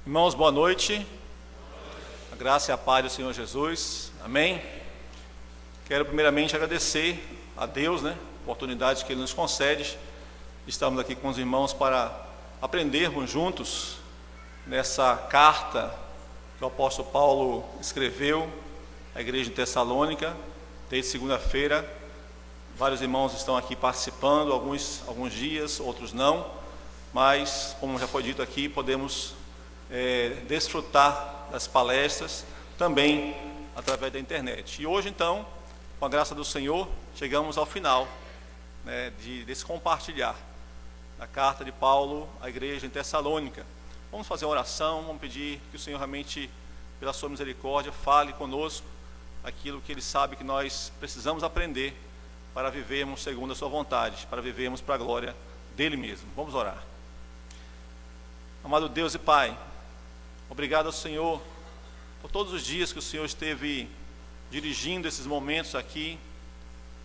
Irmãos, boa noite. A graça e a paz do Senhor Jesus. Amém. Quero primeiramente agradecer a Deus, a oportunidade que Ele nos concede. Estamos aqui com os irmãos para aprendermos juntos nessa carta que o apóstolo Paulo escreveu à igreja de Tessalônica. Desde segunda-feira, vários irmãos estão aqui participando, alguns dias, outros não, mas, como já foi dito aqui, podemos desfrutar das palestras também através da internet. E hoje, então, com a graça do Senhor, chegamos ao final desse compartilhar da carta de Paulo à igreja em Tessalônica. Vamos fazer uma oração, vamos pedir que o Senhor realmente, pela sua misericórdia, fale conosco aquilo que Ele sabe que nós precisamos aprender para vivermos segundo a sua vontade, para vivermos para a glória dEle mesmo. Vamos orar. Amado Deus e Pai, obrigado ao Senhor por todos os dias que o Senhor esteve dirigindo esses momentos aqui,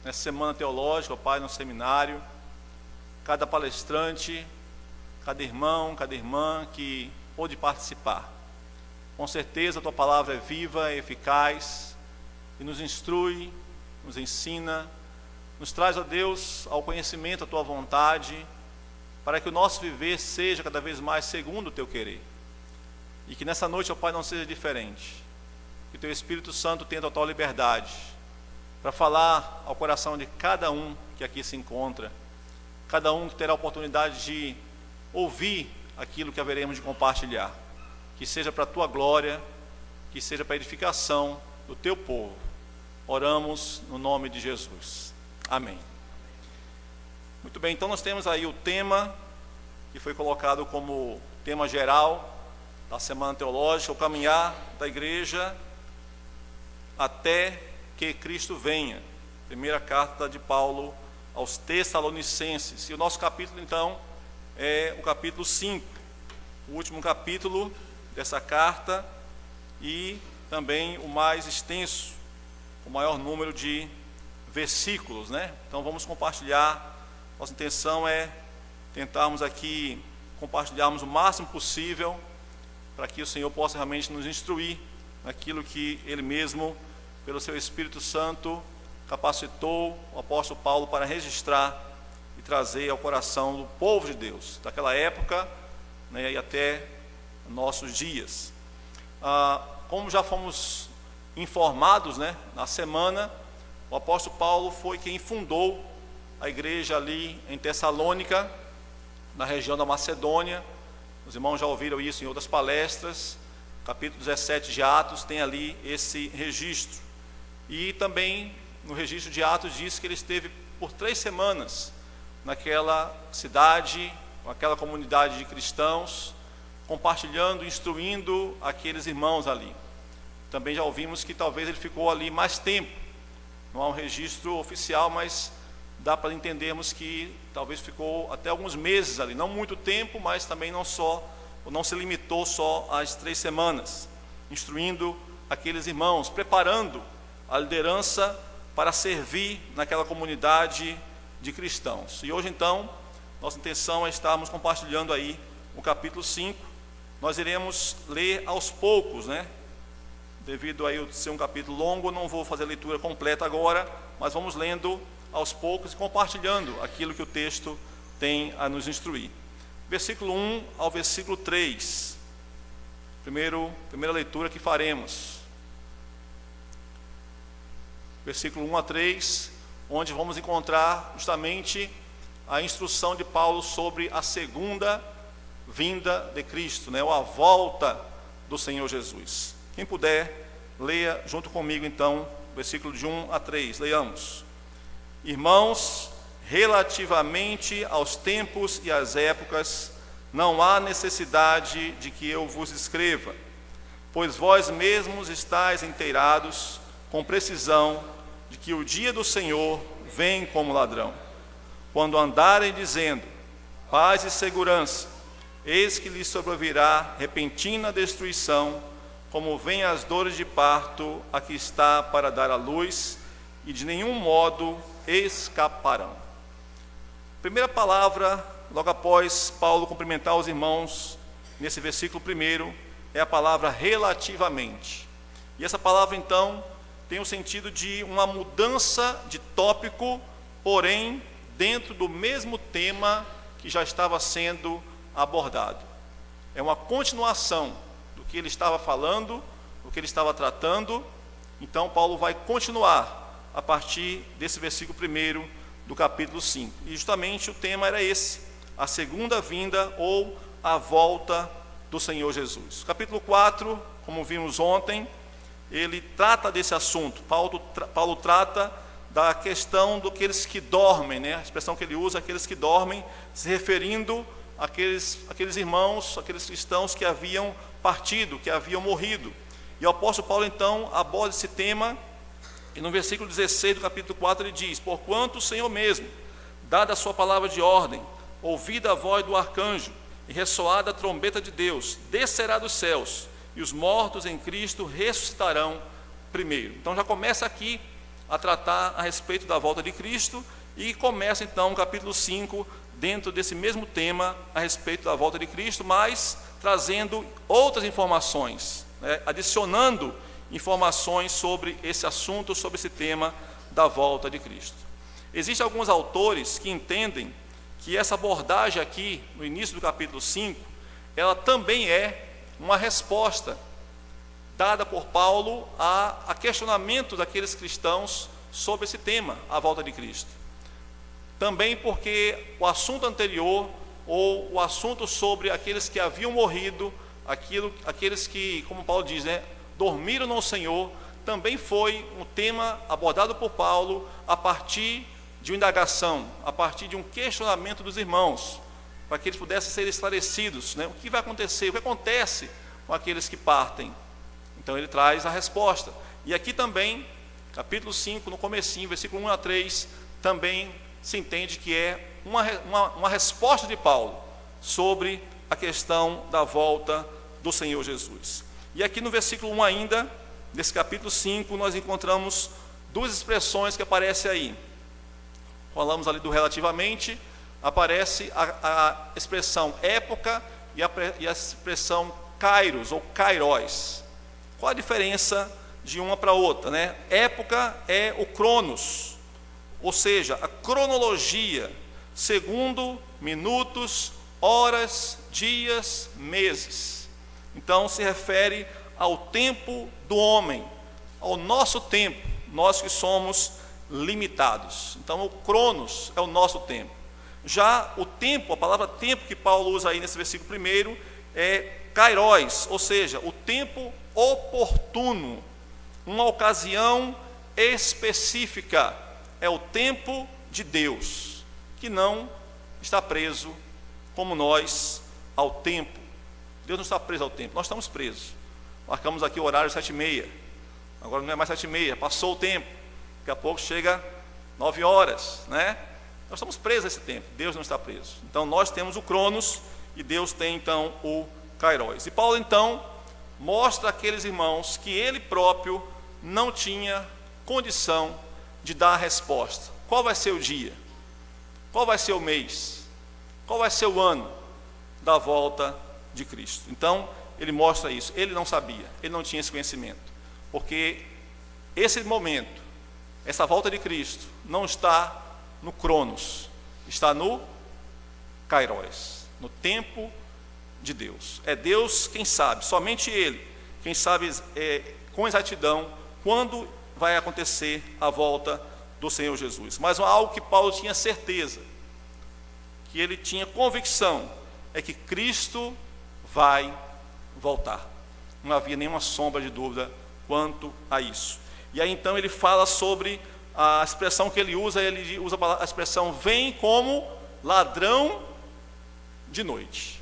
nessa semana teológica, Pai, no seminário. Cada palestrante, cada irmão, cada irmã que pôde participar. Com certeza a Tua palavra é viva, é eficaz, e nos instrui, nos ensina, nos traz, ó Deus, ao conhecimento da Tua vontade, para que o nosso viver seja cada vez mais segundo o Teu querer. E que nessa noite, ó Pai, não seja diferente. Que o Teu Espírito Santo tenha total liberdade para falar ao coração de cada um que aqui se encontra, cada um que terá a oportunidade de ouvir aquilo que haveremos de compartilhar. Que seja para a Tua glória, que seja para a edificação do Teu povo. Oramos no nome de Jesus. Amém. Muito bem, então nós temos aí o tema que foi colocado como tema geral da Semana Teológica, o caminhar da igreja até que Cristo venha. Primeira carta de Paulo aos Tessalonicenses. E o nosso capítulo, então, é o capítulo 5, o último capítulo dessa carta e também o mais extenso, o maior número de versículos, Então vamos compartilhar. Nossa intenção é tentarmos aqui compartilharmos o máximo possível para que o Senhor possa realmente nos instruir naquilo que Ele mesmo, pelo Seu Espírito Santo, capacitou o apóstolo Paulo para registrar e trazer ao coração do povo de Deus, daquela época e até nossos dias. Como já fomos informados na semana, o apóstolo Paulo foi quem fundou a igreja ali em Tessalônica, na região da Macedônia. Os irmãos já ouviram isso em outras palestras. Capítulo 17 de Atos tem ali esse registro. E também no registro de Atos diz que ele esteve por 3 semanas naquela cidade, com aquela comunidade de cristãos, compartilhando, instruindo aqueles irmãos ali. Também já ouvimos que talvez ele ficou ali mais tempo. Não há um registro oficial, mas dá para entendermos que talvez ficou até alguns meses ali, não muito tempo, mas também não se limitou só às 3 semanas, instruindo aqueles irmãos, preparando a liderança para servir naquela comunidade de cristãos. E hoje, então, nossa intenção é estarmos compartilhando aí o capítulo 5. Nós iremos ler aos poucos, Devido a ser um capítulo longo, não vou fazer a leitura completa agora, mas vamos lendo aos poucos e compartilhando aquilo que o texto tem a nos instruir. Versículo 1 ao versículo 3. Primeira leitura que faremos. Versículo 1 a 3, onde vamos encontrar justamente a instrução de Paulo sobre a segunda vinda de Cristo, ou a volta do Senhor Jesus. Quem puder, leia junto comigo então, versículo de 1 a 3, leiamos. Irmãos, relativamente aos tempos e às épocas, não há necessidade de que eu vos escreva, pois vós mesmos estáis inteirados com precisão de que o dia do Senhor vem como ladrão. Quando andarem dizendo, paz e segurança, eis que lhes sobrevirá repentina destruição, como vêm as dores de parto a que está para dar à luz, e de nenhum modo escaparão. Primeira palavra, logo após Paulo cumprimentar os irmãos, nesse versículo 1, é a palavra relativamente. E essa palavra, então, tem o sentido de uma mudança de tópico, porém, dentro do mesmo tema que já estava sendo abordado. É uma continuação do que ele estava falando, do que ele estava tratando. Então, Paulo vai continuar a partir desse versículo 1 do capítulo 5. E justamente o tema era esse: a segunda vinda ou a volta do Senhor Jesus. Capítulo 4, como vimos ontem, ele trata desse assunto. Paulo trata da questão daqueles que dormem, né? A expressão que ele usa, aqueles que dormem, se referindo àqueles irmãos, aqueles cristãos que haviam partido, que haviam morrido. E o apóstolo Paulo, então, aborda esse tema, e no versículo 16 do capítulo 4 ele diz: porquanto o Senhor mesmo, dada a sua palavra de ordem, ouvida a voz do arcanjo, e ressoada a trombeta de Deus, descerá dos céus, e os mortos em Cristo ressuscitarão primeiro. Então já começa aqui a tratar a respeito da volta de Cristo, e começa então o capítulo 5, dentro desse mesmo tema, a respeito da volta de Cristo, mas trazendo outras informações, né, adicionando informações sobre esse assunto, sobre esse tema da volta de Cristo. Existem alguns autores que entendem que essa abordagem aqui, no início do capítulo 5, ela também é uma resposta dada por Paulo a questionamento daqueles cristãos sobre esse tema, a volta de Cristo. Também porque o assunto anterior, ou o assunto sobre aqueles que haviam morrido, aqueles que, como Paulo diz, né, dormiram no Senhor, também foi um tema abordado por Paulo a partir de uma indagação, a partir de um questionamento dos irmãos, para que eles pudessem ser esclarecidos, né? O que vai acontecer, o que acontece com aqueles que partem. Então ele traz a resposta. E aqui também, capítulo 5, no comecinho, versículo 1 a 3, também se entende que é uma resposta de Paulo sobre a questão da volta do Senhor Jesus. E aqui no versículo 1 ainda, desse capítulo 5, nós encontramos duas expressões que aparecem aí. Falamos ali do relativamente, aparece a expressão época e a expressão kairos ou kairos. Qual a diferença de uma para outra, né? Época é o cronos, ou seja, a cronologia, segundo, minutos, horas, dias, meses. Então se refere ao tempo do homem, ao nosso tempo, nós que somos limitados. Então o cronos é o nosso tempo. Já o tempo, a palavra tempo que Paulo usa aí nesse versículo 1 é kairos, ou seja, o tempo oportuno, uma ocasião específica, é o tempo de Deus, que não está preso como nós ao tempo. Deus não está preso ao tempo, nós estamos presos. Marcamos aqui o horário 7h30, agora não é mais 7h30, passou o tempo, daqui a pouco chega 9 horas, né? Nós estamos presos a esse tempo, Deus não está preso. Então nós temos o cronos e Deus tem então o kairos. E Paulo então mostra àqueles irmãos que ele próprio não tinha condição de dar a resposta. Qual vai ser o dia? Qual vai ser o mês? Qual vai ser o ano da volta de Cristo? Então ele mostra isso. Ele não sabia, ele não tinha esse conhecimento, porque esse momento, essa volta de Cristo não está no cronos, está no kairos, no tempo de Deus. É Deus quem sabe, somente Ele, quem sabe com exatidão quando vai acontecer a volta do Senhor Jesus. Mas algo que Paulo tinha certeza, que ele tinha convicção, é que Cristo vai voltar. Não havia nenhuma sombra de dúvida quanto a isso. E aí então ele fala sobre a expressão que ele usa a expressão vem como ladrão de noite,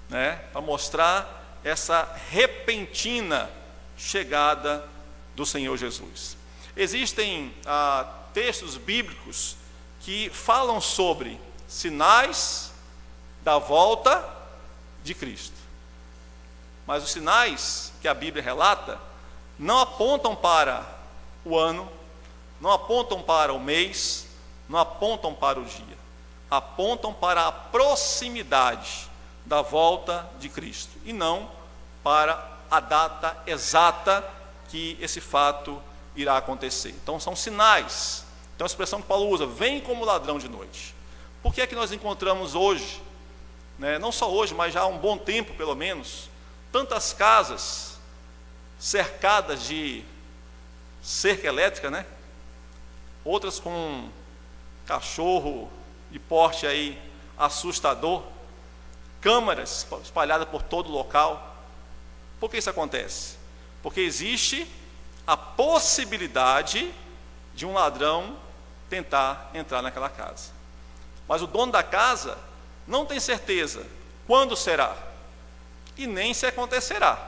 né? Para mostrar essa repentina chegada do Senhor Jesus. Existem textos bíblicos que falam sobre sinais da volta de Cristo, mas os sinais que a Bíblia relata não apontam para o ano, não apontam para o mês, não apontam para o dia, apontam para a proximidade da volta de Cristo e não para a data exata que esse fato irá acontecer. Então são sinais. Então a expressão que Paulo usa, vem como ladrão de noite. Por que é que nós encontramos hoje, né, não só hoje, mas já há um bom tempo pelo menos, tantas casas cercadas de cerca elétrica, né? Outras com cachorro de porte aí assustador, câmeras espalhadas por todo o local. Por que isso acontece? Porque existe a possibilidade de um ladrão tentar entrar naquela casa. Mas o dono da casa não tem certeza quando será e nem se acontecerá.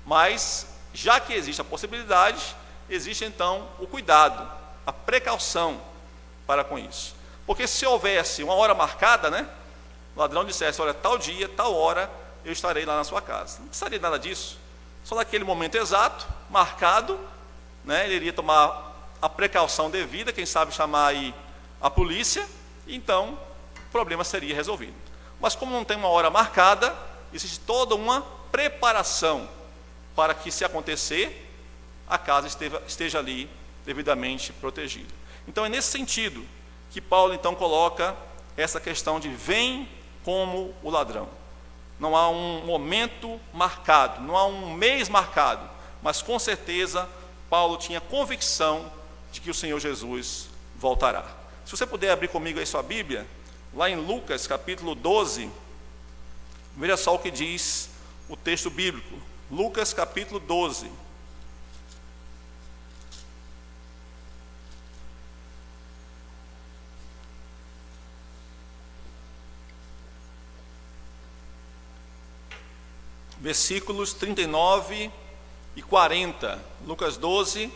Mas, já que existe a possibilidade, existe então o cuidado, a precaução para com isso. Porque se houvesse uma hora marcada, né, o ladrão dissesse, olha, tal dia, tal hora, eu estarei lá na sua casa. Não precisaria nada disso. Só naquele momento exato, marcado, né, ele iria tomar a precaução devida, quem sabe chamar aí a polícia, e então o problema seria resolvido. Mas como não tem uma hora marcada, existe toda uma preparação para que, se acontecer, a casa esteja ali devidamente protegida. Então é nesse sentido que Paulo então coloca essa questão de vem como o ladrão. Não há um momento marcado, não há um mês marcado, mas com certeza Paulo tinha convicção de que o Senhor Jesus voltará. Se você puder abrir comigo aí sua Bíblia, lá em Lucas capítulo 12, veja só o que diz o texto bíblico. Lucas capítulo 12. Versículos 39 e 40. Lucas 12,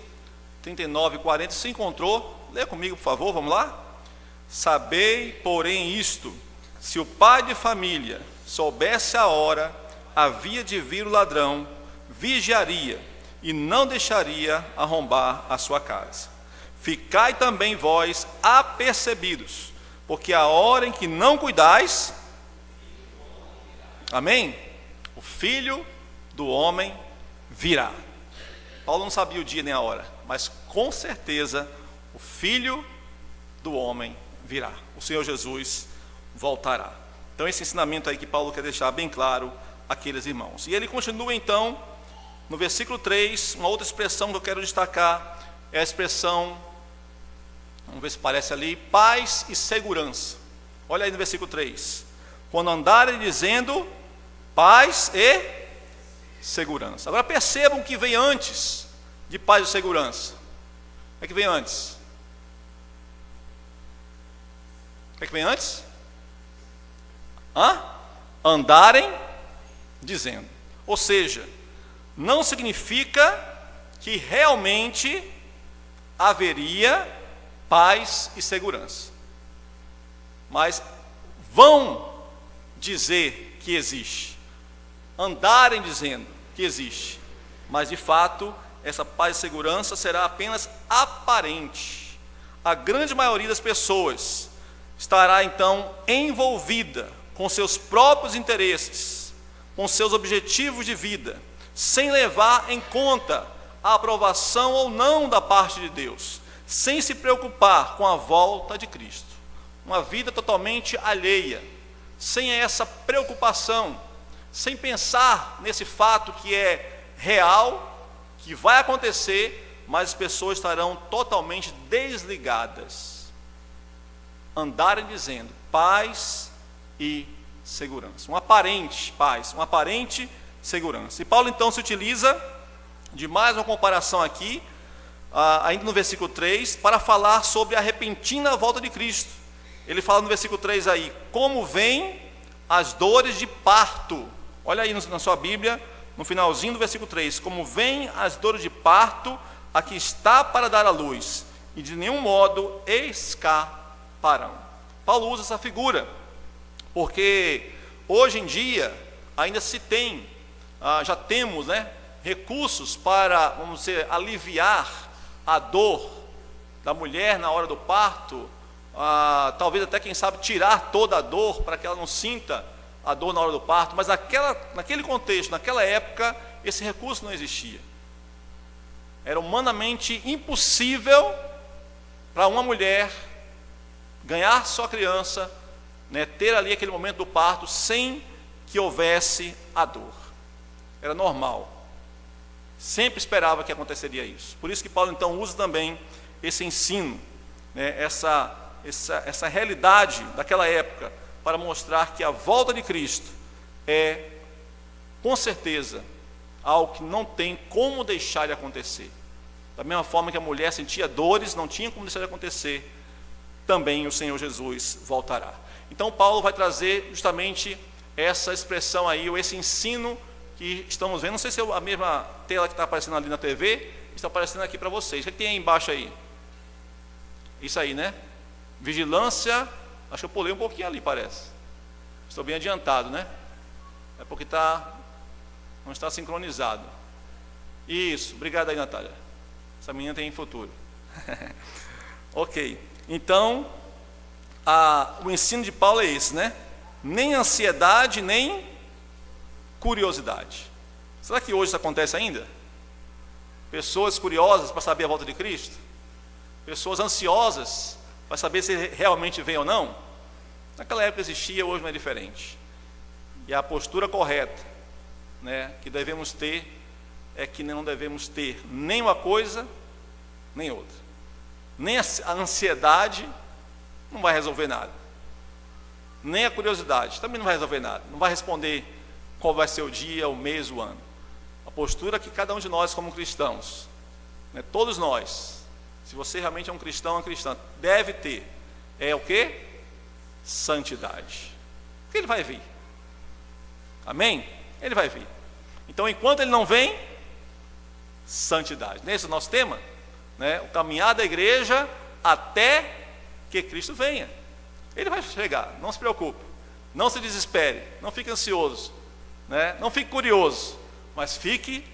39 e 40. Se encontrou? Lê comigo, por favor, vamos lá? Sabei, porém, isto: se o pai de família soubesse a hora, havia de vir o ladrão, vigiaria e não deixaria arrombar a sua casa. Ficai também vós apercebidos, porque a hora em que não cuidais, amém? O Filho do Homem virá. Paulo não sabia o dia nem a hora, mas com certeza o Filho do Homem virá. O Senhor Jesus voltará. Então esse ensinamento aí que Paulo quer deixar bem claro àqueles irmãos. E ele continua então, no versículo 3, uma outra expressão que eu quero destacar, é a expressão, vamos ver se parece ali, paz e segurança. Olha aí no versículo 3. Quando andarem dizendo paz e segurança. Agora percebam o que vem antes de paz e segurança. O que é que vem antes? O que é que vem antes? Andarem dizendo. Ou seja, não significa que realmente haveria paz e segurança, mas vão dizer que existe, andarem dizendo que existe, mas de fato essa paz e segurança será apenas aparente. A grande maioria das pessoas estará então envolvida com seus próprios interesses, com seus objetivos de vida, sem levar em conta a aprovação ou não da parte de Deus, sem se preocupar com a volta de Cristo. Uma vida totalmente alheia, sem essa preocupação, sem pensar nesse fato que é real, que vai acontecer, mas as pessoas estarão totalmente desligadas. Andarem dizendo paz e segurança, uma aparente paz, uma aparente segurança. E Paulo então se utiliza de mais uma comparação aqui, ainda no versículo 3, para falar sobre a repentina volta de Cristo. Ele fala no versículo 3 aí, como vêm as dores de parto. Olha aí na sua Bíblia, no finalzinho do versículo 3, como vêm as dores de parto a que está para dar à luz, e de nenhum modo escaparão. Paulo usa essa figura, porque hoje em dia ainda se tem, já temos, recursos para, vamos dizer, aliviar a dor da mulher na hora do parto, talvez até, quem sabe, tirar toda a dor para que ela não sinta a dor na hora do parto, mas naquele contexto, naquela época, esse recurso não existia. Era humanamente impossível para uma mulher ganhar sua criança, né, ter ali aquele momento do parto sem que houvesse a dor. Era normal. Sempre esperava que aconteceria isso. Por isso que Paulo então usa também esse ensino, né, essa realidade daquela época, para mostrar que a volta de Cristo é, com certeza, algo que não tem como deixar de acontecer. Da mesma forma que a mulher sentia dores, não tinha como deixar de acontecer, também o Senhor Jesus voltará. Então Paulo vai trazer justamente essa expressão aí, ou esse ensino que estamos vendo. Não sei se é a mesma tela que está aparecendo ali na TV, está aparecendo aqui para vocês. O que tem aí embaixo aí? Isso aí, né? Vigilância, acho que eu pulei um pouquinho ali, parece. Estou bem adiantado, né? É porque não está sincronizado. Isso, obrigado aí, Natália. Essa menina tem futuro. Ok, então o ensino de Paulo é esse, né? Nem ansiedade, nem curiosidade. Será que hoje isso acontece ainda? Pessoas curiosas para saber a volta de Cristo? Pessoas ansiosas para saber se realmente vem ou não? Naquela época existia, hoje não é diferente. E a postura correta, né, que devemos ter é que não devemos ter nem uma coisa, nem outra. Nem a ansiedade não vai resolver nada. Nem a curiosidade também não vai resolver nada. Não vai responder qual vai ser o dia, o mês, o ano. A postura que cada um de nós como cristãos, né, todos nós, se você realmente é um cristão, uma cristã, deve ter, é o quê? Santidade. Porque ele vai vir. Amém? Ele vai vir. Então, enquanto ele não vem, santidade. Nesse é o nosso tema, né? O caminhar da igreja até que Cristo venha. Ele vai chegar, não se preocupe, não se desespere, não fique ansioso, né? Não fique curioso, mas fique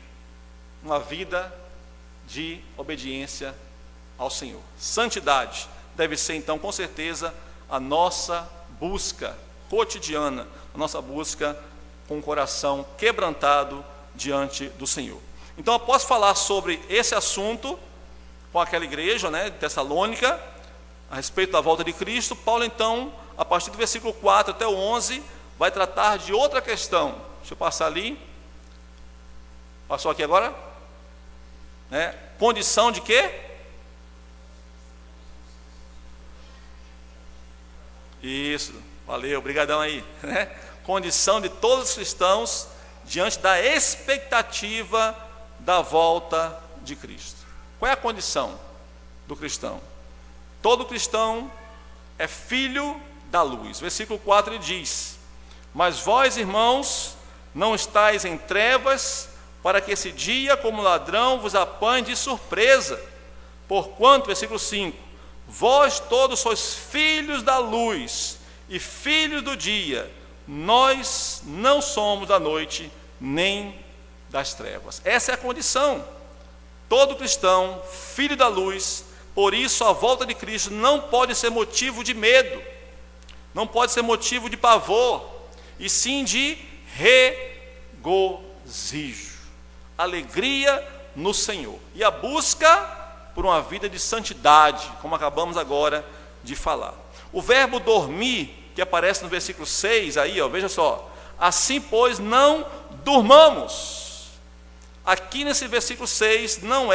uma vida de obediência ao Senhor. Santidade deve ser então, com certeza, a nossa busca cotidiana, a nossa busca com o coração quebrantado diante do Senhor. Então, após falar sobre esse assunto com aquela igreja, né, de Tessalônica, a respeito da volta de Cristo, Paulo então, a partir do versículo 4 até o 11, vai tratar de outra questão. Deixa eu passar ali. Passou aqui agora? Né? Condição de quê? Isso, valeu, obrigadão aí. Né? Condição de todos os cristãos diante da expectativa da volta de Cristo. Qual é a condição do cristão? Todo cristão é filho da luz. Versículo 4 ele diz: mas vós, irmãos, não estáis em trevas, para que esse dia, como ladrão, vos apanhe de surpresa. Porquanto, versículo 5, vós todos sois filhos da luz e filhos do dia. Nós não somos da noite, nem das trevas. Essa é a condição. Todo cristão, filho da luz. Por isso a volta de Cristo não pode ser motivo de medo, não pode ser motivo de pavor, e sim de regozijo, alegria no Senhor, e a busca por uma vida de santidade, como acabamos agora de falar. O verbo dormir, que aparece no versículo 6, aí, ó, veja só: assim, pois, não durmamos. Aqui nesse versículo 6 não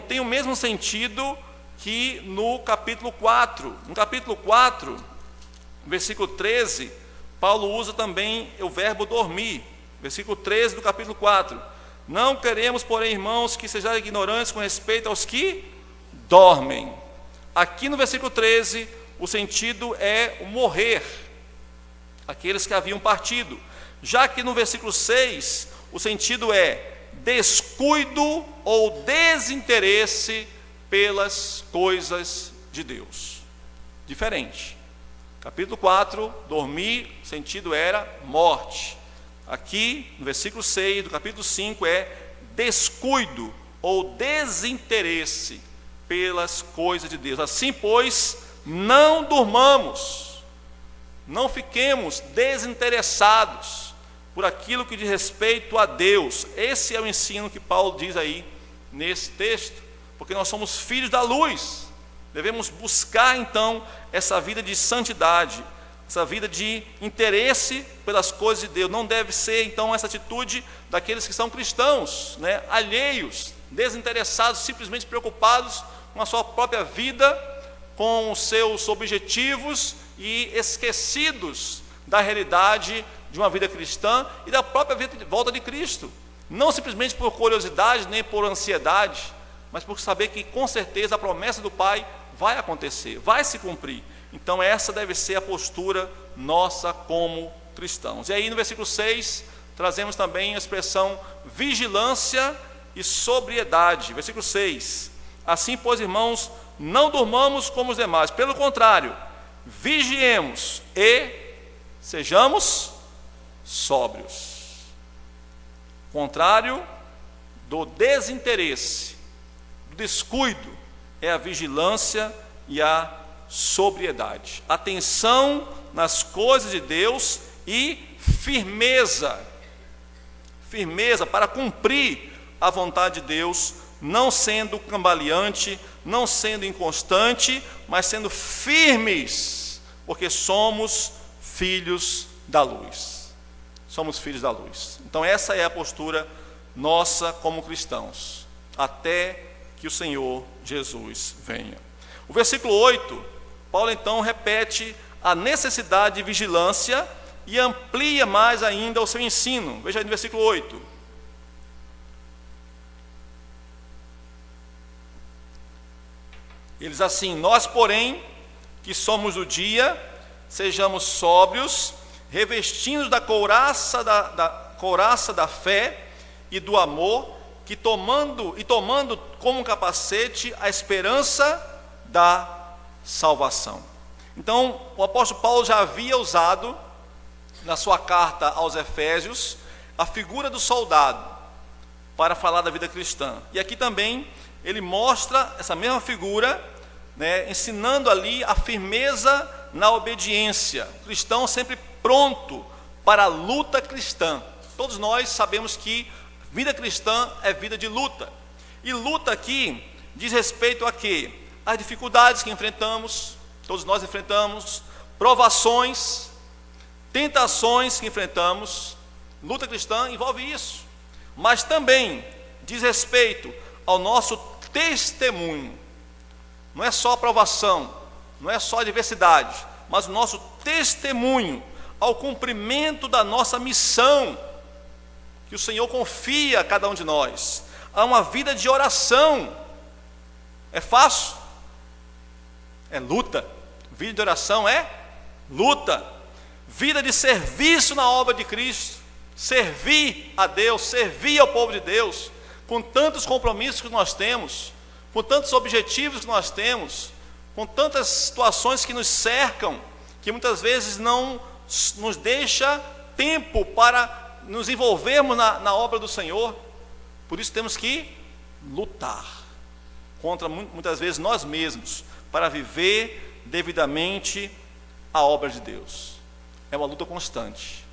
tem o mesmo sentido que no capítulo 4. No capítulo 4, versículo 13, Paulo usa também o verbo dormir. Versículo 13 do capítulo 4: não queremos, porém, irmãos, que sejam ignorantes com respeito aos que dormem. Aqui no versículo 13, o sentido é o morrer, aqueles que haviam partido. Já que no versículo 6, o sentido é descuido ou desinteresse pelas coisas de Deus. Diferente. Capítulo 4, dormir, o sentido era morte. Aqui, no versículo 6 do capítulo 5, é descuido ou desinteresse pelas coisas de Deus. Assim, pois, não durmamos. não fiquemos desinteressados por aquilo que diz respeito a Deus. Esse é o ensino que Paulo diz aí nesse texto, porque nós somos filhos da luz. Devemos buscar então essa vida de santidade, essa vida de interesse pelas coisas de Deus. Não deve ser então essa atitude daqueles que são cristãos, alheios, desinteressados, simplesmente preocupados com a sua própria vida, com os seus objetivos e esquecidos da realidade de uma vida cristã e da própria volta de Cristo. Não simplesmente por curiosidade, nem por ansiedade, mas por saber que com certeza a promessa do Pai vai acontecer, vai se cumprir. Então essa deve ser a postura nossa como cristãos. E aí no versículo 6, trazemos também a expressão vigilância e sobriedade. Versículo 6: assim, pois, irmãos, não durmamos como os demais, pelo contrário, vigiemos e sejamos sóbrios. Contrário do desinteresse, do descuido, é a vigilância e a sobriedade. Atenção nas coisas de Deus e firmeza para cumprir a vontade de Deus, não sendo cambaleante, não sendo inconstante, mas sendo firmes, porque somos filhos da luz. Somos filhos da luz. Então essa é a postura nossa como cristãos, até que o Senhor Jesus venha. O versículo 8, Paulo então repete a necessidade de vigilância e amplia mais ainda o seu ensino. Veja aí no versículo 8. Ele diz assim: nós, porém, que somos do dia, sejamos sóbrios, revestindo da couraça da fé e do amor, que tomando como capacete a esperança da salvação. Então, o apóstolo Paulo já havia usado na sua carta aos Efésios a figura do soldado para falar da vida cristã. E aqui também ele mostra essa mesma figura, ensinando ali a firmeza na obediência. O cristão sempre pronto para a luta cristã. Todos nós sabemos que vida cristã é vida de luta. E luta aqui diz respeito a quê? As dificuldades que enfrentamos, todos nós enfrentamos, provações, tentações que enfrentamos. Luta cristã envolve isso. Mas também diz respeito ao nosso testemunho. Não é só a provação, não é só a adversidade, mas o nosso testemunho ao cumprimento da nossa missão, que o Senhor confia a cada um de nós. Há uma vida de oração. É fácil? É luta. Vida de oração é luta. Vida de serviço na obra de Cristo. Servir a Deus, servir ao povo de Deus, com tantos compromissos que nós temos, com tantos objetivos que nós temos, com tantas situações que nos cercam, que muitas vezes não nos deixa tempo para nos envolvermos na obra do Senhor. Por isso temos que lutar contra muitas vezes nós mesmos, para viver devidamente a obra de Deus. É uma luta constante.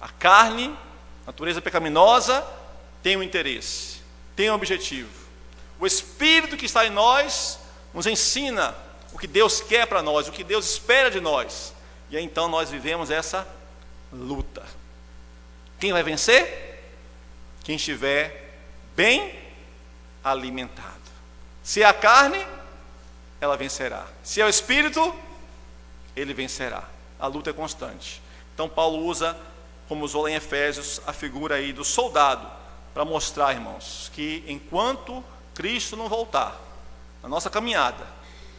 A carne, a natureza pecaminosa, tem um interesse, tem um objetivo. O Espírito que está em nós nos ensina o que Deus quer para nós, o que Deus espera de nós. E aí então nós vivemos essa luta. Quem vai vencer? Quem estiver bem alimentado. Se é a carne, ela vencerá. Se é o Espírito, ele vencerá. A luta é constante. Então Paulo usa, como usou lá em Efésios, a figura aí do soldado, para mostrar, irmãos, que enquanto Cristo não voltar, na nossa caminhada,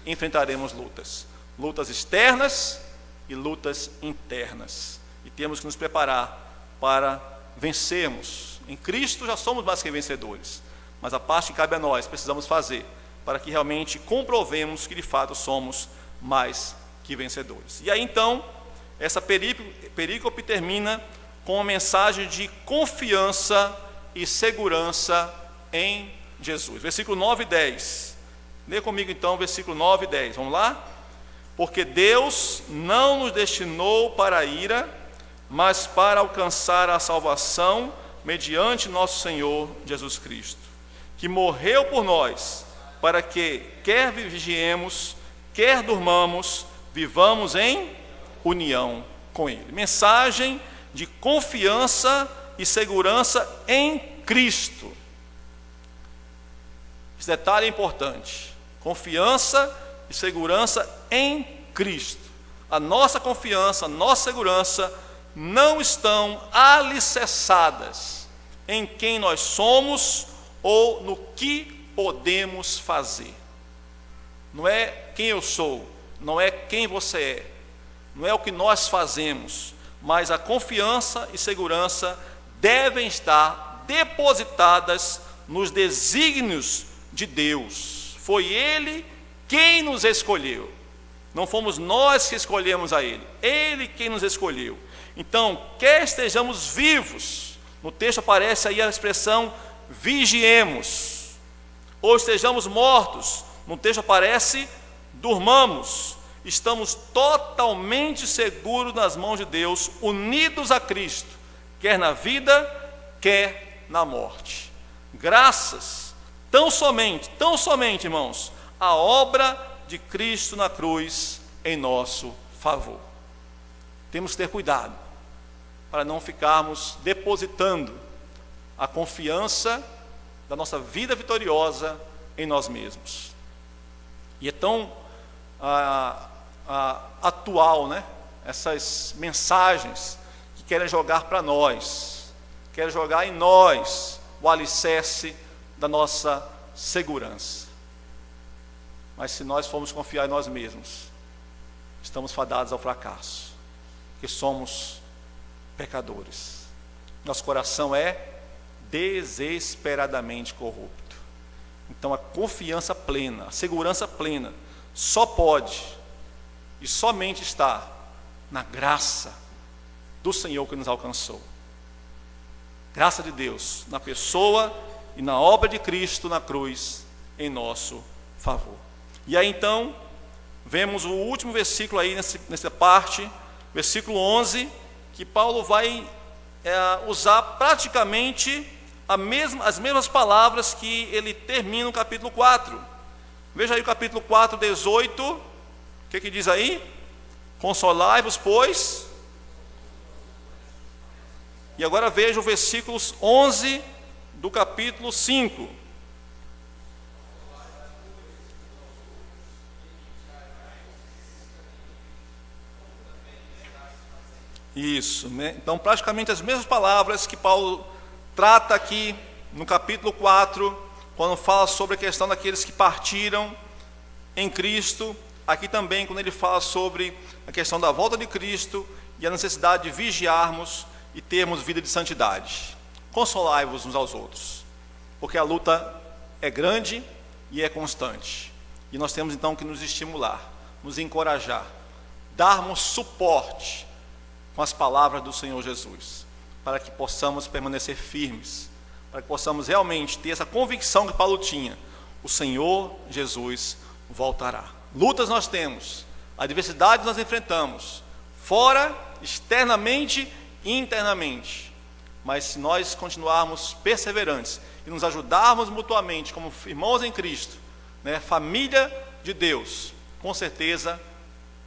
enfrentaremos lutas externas e lutas internas, e temos que nos preparar para vencermos. Em Cristo já somos mais que vencedores, mas a parte que cabe a nós precisamos fazer para que realmente comprovemos que de fato somos mais que vencedores. E aí então essa perícope termina com uma mensagem de confiança e segurança em Jesus. Versículo 9 e 10. Lê comigo então versículo 9 e 10. Vamos lá? porque Deus não nos destinou para a ira, mas para alcançar a salvação mediante nosso Senhor Jesus Cristo, que morreu por nós, para que, quer vigiemos, quer durmamos, vivamos em união com Ele. Mensagem de confiança e segurança em Cristo. Esse detalhe é importante. Confiança e segurança em Cristo. A nossa confiança, a nossa segurança não estão alicerçadas em quem nós somos ou no que podemos fazer. Não é quem eu sou, não é quem você é, não é o que nós fazemos, mas a confiança e segurança devem estar depositadas nos desígnios de Deus. Foi Ele quem nos escolheu. Não fomos nós que escolhemos a Ele quem nos escolheu. Então, quer estejamos vivos, no texto aparece aí a expressão vigiemos, ou estejamos mortos, no texto aparece durmamos. Estamos totalmente seguros nas mãos de Deus, unidos a Cristo, quer na vida, quer na morte. Graças, tão somente, irmãos, à obra de Cristo na cruz em nosso favor. Temos que ter cuidado para não ficarmos depositando a confiança da nossa vida vitoriosa em nós mesmos. E é tão atual, né? Essas mensagens que querem jogar para nós, querem jogar em nós o alicerce da nossa segurança. Mas se nós formos confiar em nós mesmos, estamos fadados ao fracasso, porque somos pecadores. Nosso coração é desesperadamente corrupto. Então a confiança plena, a segurança plena, só pode e somente está na graça do Senhor que nos alcançou. Graça de Deus na pessoa e na obra de Cristo na cruz em nosso favor. E aí então vemos o último versículo aí nessa parte, versículo 11, que Paulo vai usar praticamente as mesmas palavras que ele termina o capítulo 4. Veja aí o capítulo 4, 18, o que diz aí? Consolai-vos, pois. E agora veja o versículos 11 do capítulo 5. Isso, né? Então praticamente as mesmas palavras que Paulo trata aqui no capítulo 4, quando fala sobre a questão daqueles que partiram em Cristo, aqui também quando ele fala sobre a questão da volta de Cristo e a necessidade de vigiarmos e termos vida de santidade. Consolai-vos uns aos outros, porque a luta é grande e é constante. E nós temos então que nos estimular, nos encorajar, darmos suporte com as palavras do Senhor Jesus, para que possamos permanecer firmes, para que possamos realmente ter essa convicção que Paulo tinha: o Senhor Jesus voltará. Lutas nós temos, adversidades nós enfrentamos, fora, externamente e internamente, mas se nós continuarmos perseverantes e nos ajudarmos mutuamente como irmãos em Cristo, né, família de Deus, com certeza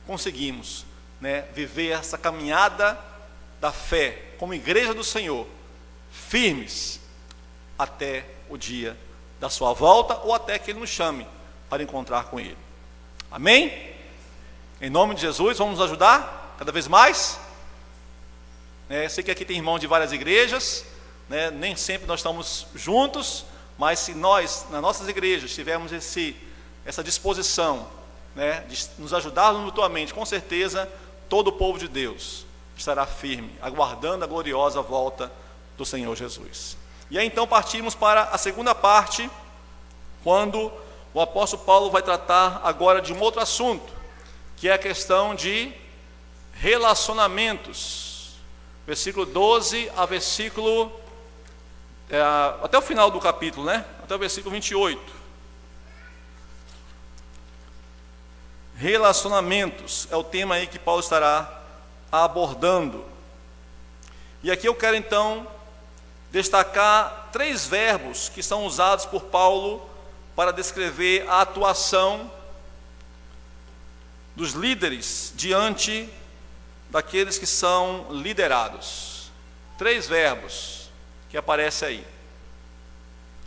conseguimos, né, viver essa caminhada da fé como igreja do Senhor, firmes até o dia da sua volta ou até que Ele nos chame para encontrar com Ele. Amém? Em nome de Jesus, vamos nos ajudar cada vez mais. Sei que aqui tem irmãos de várias igrejas, né, nem sempre nós estamos juntos, mas se nós, nas nossas igrejas, tivermos essa disposição, né, de nos ajudarmos mutuamente, com certeza todo o povo de Deus estará firme, aguardando a gloriosa volta do Senhor Jesus. E aí então partimos para a segunda parte, quando o apóstolo Paulo vai tratar agora de um outro assunto, que é a questão de relacionamentos. Versículo 12 a versículo, até o final do capítulo, né? Até o versículo 28. relacionamentos. É o tema aí que Paulo estará abordando. E aqui eu quero então destacar 3 verbos que são usados por Paulo para descrever a atuação dos líderes diante daqueles que são liderados. 3 verbos que aparecem aí.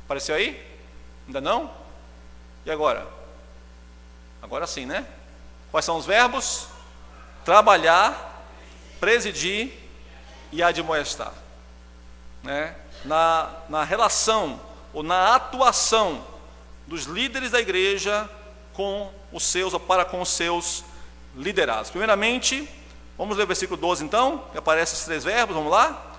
Apareceu aí? Ainda não? E agora? Agora sim, né? Quais são os verbos? Trabalhar, presidir e admoestar. Né? Na relação ou na atuação dos líderes da igreja com os seus, ou para com os seus liderados. Primeiramente, vamos ler o versículo 12 então, que aparecem esses 3 verbos, vamos lá?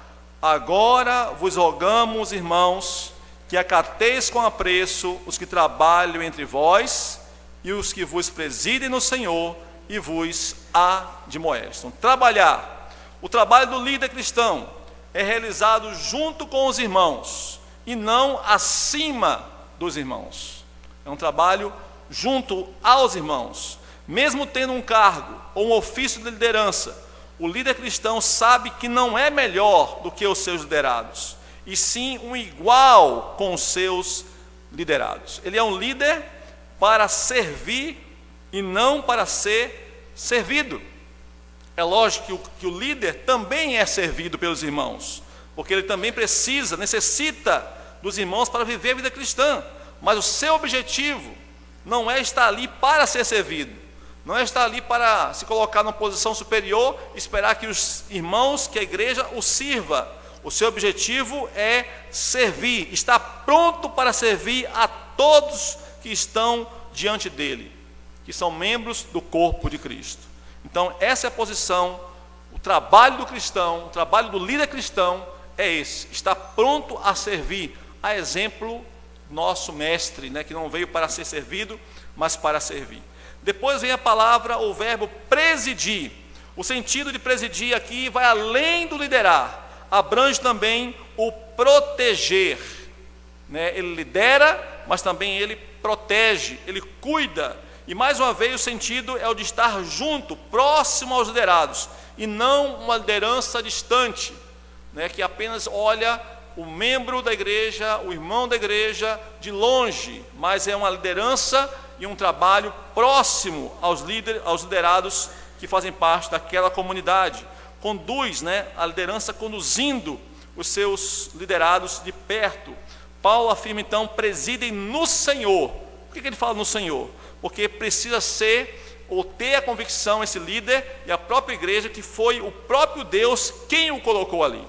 Agora vos rogamos, irmãos, que acateis com apreço os que trabalham entre vós e os que vos presidem no Senhor e vos admoestam. Trabalhar. O trabalho do líder cristão é realizado junto com os irmãos e não acima dos irmãos. É um trabalho junto aos irmãos. Mesmo tendo um cargo ou um ofício de liderança, o líder cristão sabe que não é melhor do que os seus liderados, e sim um igual com os seus liderados. Ele é um líder para servir e não para ser servido. É lógico que o líder também é servido pelos irmãos, porque ele também necessita dos irmãos para viver a vida cristã, mas o seu objetivo não é estar ali para ser servido, não é estar ali para se colocar numa posição superior, esperar que os irmãos, que a igreja o sirva. O seu objetivo é servir, estar pronto para servir a todos que estão diante dele, que são membros do corpo de Cristo. Então essa é a posição, o trabalho do cristão, o trabalho do líder cristão é esse, estar pronto a servir, a exemplo nosso mestre, né, que não veio para ser servido, mas para servir. Depois vem a palavra, o verbo presidir. O sentido de presidir aqui vai além do liderar, abrange também o proteger, né? Ele lidera, mas também ele protege, ele cuida. E mais uma vez o sentido é o de estar junto, próximo aos liderados, e não uma liderança distante, né? Que apenas olha o membro da igreja, o irmão da igreja de longe, mas é uma liderança e um trabalho próximo aos liderados que fazem parte daquela comunidade. Conduz, né, a liderança conduzindo os seus liderados de perto. Paulo afirma então, presidem no Senhor. Por que ele fala no Senhor? Porque precisa ser ou ter a convicção, esse líder e a própria igreja, que foi o próprio Deus quem o colocou ali.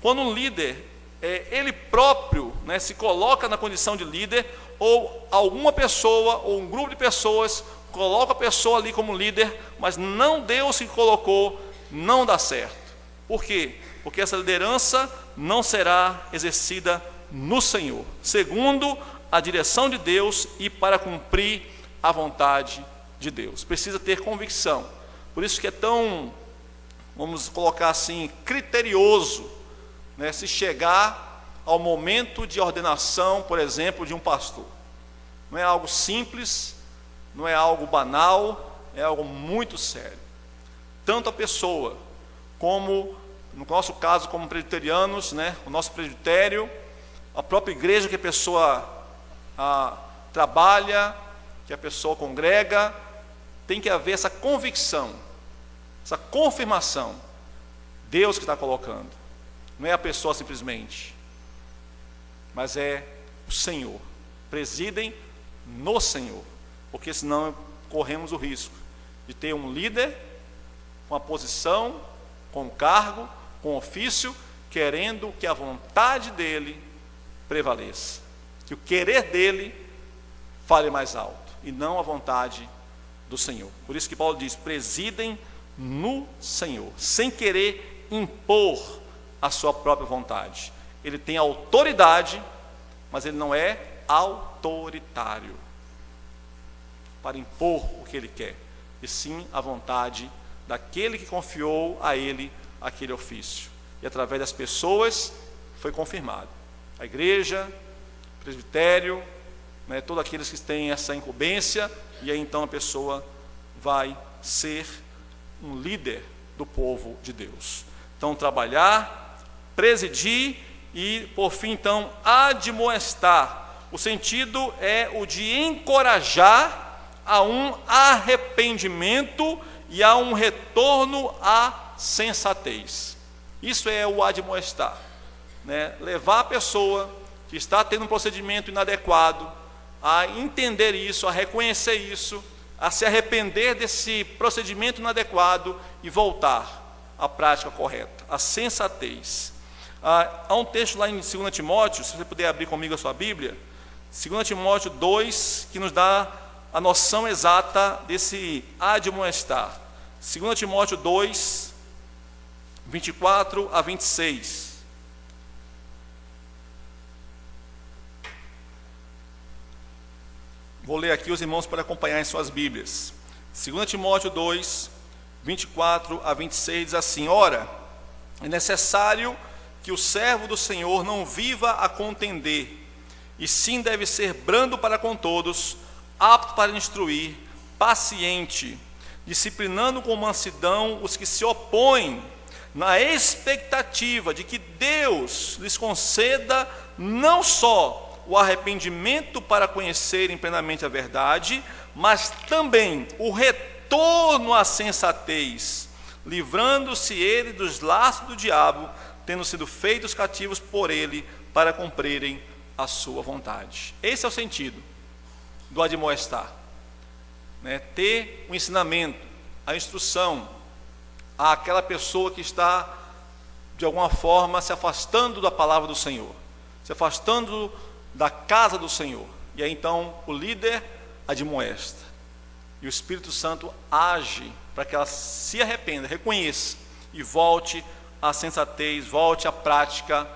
Quando um líder, ele próprio, né, se coloca na condição de líder, ou alguma pessoa ou um grupo de pessoas coloca a pessoa ali como líder, mas não Deus que colocou, não dá certo. Por quê? Porque essa liderança não será exercida no Senhor, segundo a direção de Deus e para cumprir a vontade de Deus. Precisa ter convicção. Por isso que é tão, vamos colocar assim, criterioso, né, se chegar ao momento de ordenação, por exemplo, de um pastor. Não é algo simples, não é algo banal, é algo muito sério. Tanto a pessoa, como, no nosso caso, como presbiterianos, né, o nosso presbitério, a própria igreja que a pessoa trabalha, que a pessoa congrega, tem que haver essa convicção, essa confirmação. Deus que está colocando, não é a pessoa simplesmente, mas é o Senhor. Presidem no Senhor, porque senão corremos o risco de ter um líder com a posição, com o cargo, com o ofício, querendo que a vontade dele prevaleça, que o querer dele fale mais alto, e não a vontade do Senhor. Por isso que Paulo diz, presidem no Senhor, sem querer impor a sua própria vontade. Ele tem autoridade, mas ele não é autoritário para impor o que ele quer, e sim a vontade daquele que confiou a ele aquele ofício. E através das pessoas foi confirmado. A igreja, o presbitério, né, todos aqueles que têm essa incumbência, e aí então a pessoa vai ser um líder do povo de Deus. Então, trabalhar, presidir e, por fim, então, admoestar. O sentido é o de encorajar a um arrependimento e a um retorno à sensatez. Isso é o admoestar, né? Levar a pessoa que está tendo um procedimento inadequado a entender isso, a reconhecer isso, a se arrepender desse procedimento inadequado e voltar à prática correta, à sensatez. Há um texto lá em 2 Timóteo, se você puder abrir comigo a sua Bíblia, 2 Timóteo 2, que nos dá a noção exata desse admoestar. 2 Timóteo 2, 24 a 26. Vou ler aqui, os irmãos para acompanhar em suas Bíblias. 2 Timóteo 2, 24 a 26 diz assim: Ora, é necessário que o servo do Senhor não viva a contender, e sim deve ser brando para com todos, apto para instruir, paciente, disciplinando com mansidão os que se opõem, na expectativa de que Deus lhes conceda não só o arrependimento para conhecerem plenamente a verdade, mas também o retorno à sensatez, livrando-se ele dos laços do diabo, tendo sido feitos cativos por ele para cumprirem a sua vontade. Esse é o sentido do admoestar, né? Ter o ensinamento, a instrução àquela pessoa que está de alguma forma se afastando da palavra do Senhor, se afastando da casa do Senhor. E aí então o líder admoesta, e o Espírito Santo age para que ela se arrependa, reconheça e volte à sensatez, volte à prática,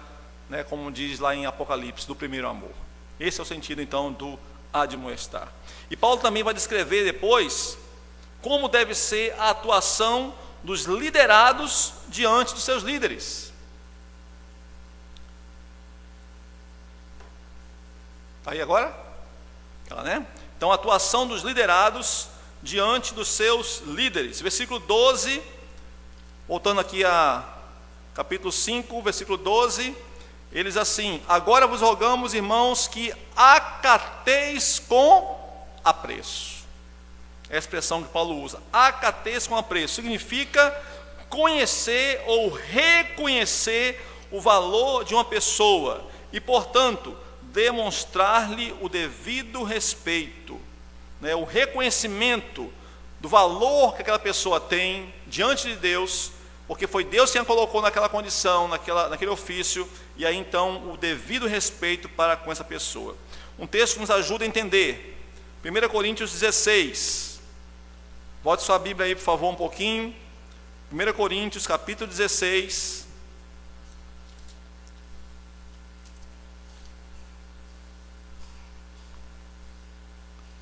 né, como diz lá em Apocalipse, do primeiro amor. Esse é o sentido então do admoestar. E Paulo também vai descrever depois como deve ser a atuação dos liderados diante dos seus líderes. Está aí agora? Tá, né? Então, a atuação dos liderados diante dos seus líderes. Versículo 12, voltando aqui a capítulo 5, versículo 12, ele diz assim: Agora vos rogamos, irmãos, que acateis com apreço. É a expressão que Paulo usa. Acateis com apreço significa conhecer ou reconhecer o valor de uma pessoa e, portanto, demonstrar-lhe o devido respeito, né, o reconhecimento do valor que aquela pessoa tem diante de Deus, porque foi Deus quem a colocou naquela condição, naquele ofício, e aí então o devido respeito para com essa pessoa. Um texto que nos ajuda a entender, 1 Coríntios 16, bote sua Bíblia aí por favor um pouquinho, 1 Coríntios capítulo 16,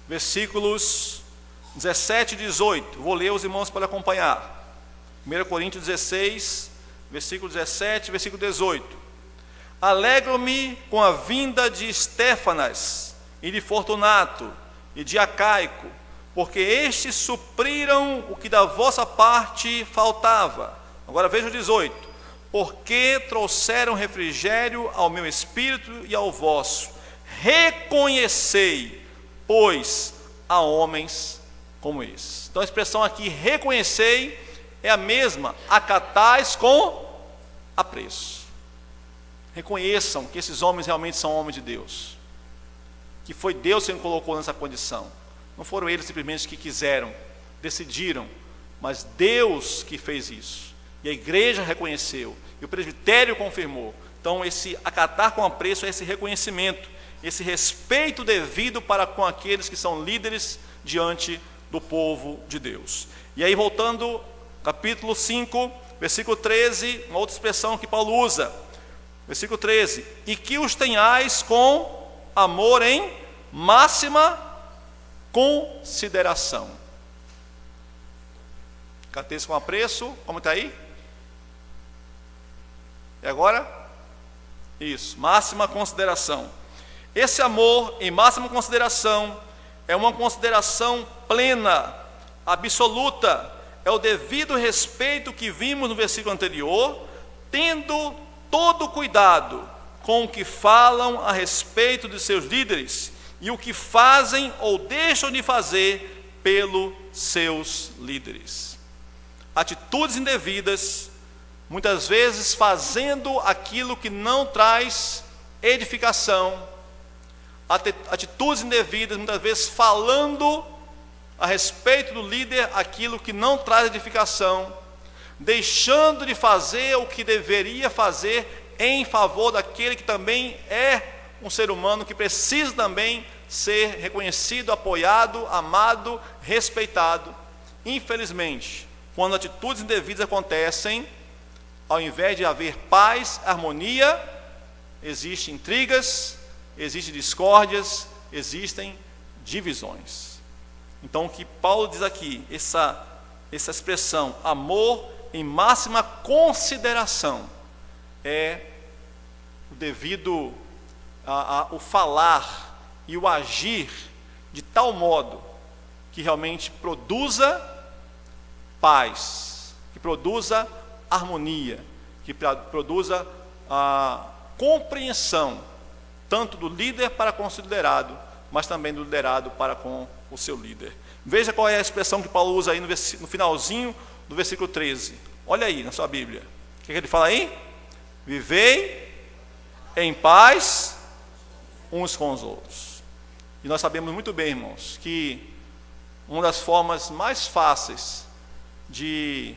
versículos 17 e 18, vou ler os irmãos para acompanhar. 1 Coríntios 16, versículo 17, versículo 18. Alegro-me com a vinda de Estéfanas e de Fortunato e de Acaico, porque estes supriram o que da vossa parte faltava. Agora veja o 18. Porque trouxeram refrigério ao meu espírito e ao vosso. Reconhecei, pois, a homens como esses. Então a expressão aqui, reconhecei, é a mesma, acatais com apreço. Reconheçam que esses homens realmente são homens de Deus, que foi Deus quem colocou nessa condição. Não foram eles simplesmente que quiseram, decidiram, mas Deus que fez isso. E a igreja reconheceu, e o presbitério confirmou. Então esse acatar com apreço é esse reconhecimento, esse respeito devido para com aqueles que são líderes diante do povo de Deus. E aí voltando, capítulo 5, versículo 13, uma outra expressão que Paulo usa, versículo 13, e que os tenhais com amor em máxima consideração. Cateis com apreço, como está aí? E agora? Isso, máxima consideração. Esse amor em máxima consideração é uma consideração plena, absoluta, é o devido respeito que vimos no versículo anterior, tendo todo cuidado com o que falam a respeito de seus líderes e o que fazem ou deixam de fazer pelos seus líderes. Atitudes indevidas, muitas vezes fazendo aquilo que não traz edificação, atitudes indevidas, muitas vezes falando a respeito do líder aquilo que não traz edificação, deixando de fazer o que deveria fazer em favor daquele que também é um ser humano, que precisa também ser reconhecido, apoiado, amado, respeitado. Infelizmente, quando atitudes indevidas acontecem, ao invés de haver paz, harmonia, existem intrigas, existem discórdias, existem divisões. Então o que Paulo diz aqui, essa expressão, amor em máxima consideração, é o devido o falar e o agir de tal modo que realmente produza paz, que produza harmonia, que produza a compreensão tanto do líder para com o seu liderado, mas também do liderado para com o seu líder. Veja qual é a expressão que Paulo usa aí no finalzinho do versículo 13. Olha aí na sua Bíblia. O que ele fala aí? Vivei em paz uns com os outros. E nós sabemos muito bem, irmãos, que uma das formas mais fáceis de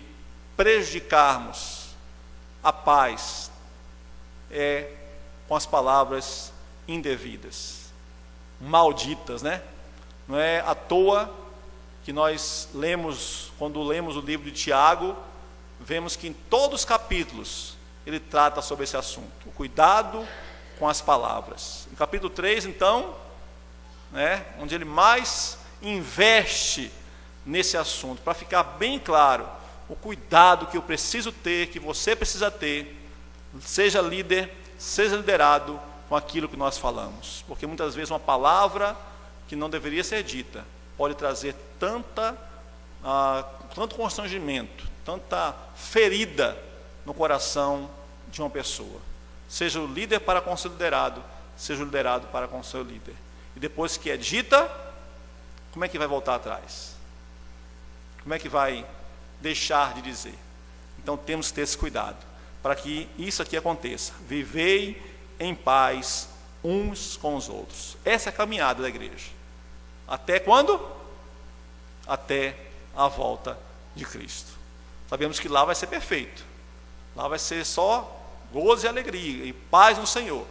prejudicarmos a paz é com as palavras indevidas, malditas, né? Não é à toa que nós lemos, quando lemos o livro de Tiago, vemos que em todos os capítulos ele trata sobre esse assunto, o cuidado com as palavras. No capítulo 3, então, onde ele mais investe nesse assunto, para ficar bem claro o cuidado que eu preciso ter, que você precisa ter, seja líder, seja liderado, com aquilo que nós falamos, porque muitas vezes uma palavra que não deveria ser dita pode trazer tanto constrangimento, tanta ferida no coração de uma pessoa, seja o líder para com o seu liderado, seja o liderado para com o seu líder. E depois que é dita, como é que vai voltar atrás? Como é que vai deixar de dizer? Então temos que ter esse cuidado para que isso aqui aconteça. Vivei em paz uns com os outros. Essa é a caminhada da igreja. Até quando? Até a volta de Cristo. Sabemos que lá vai ser perfeito. Lá vai ser só gozo e alegria e paz no Senhor.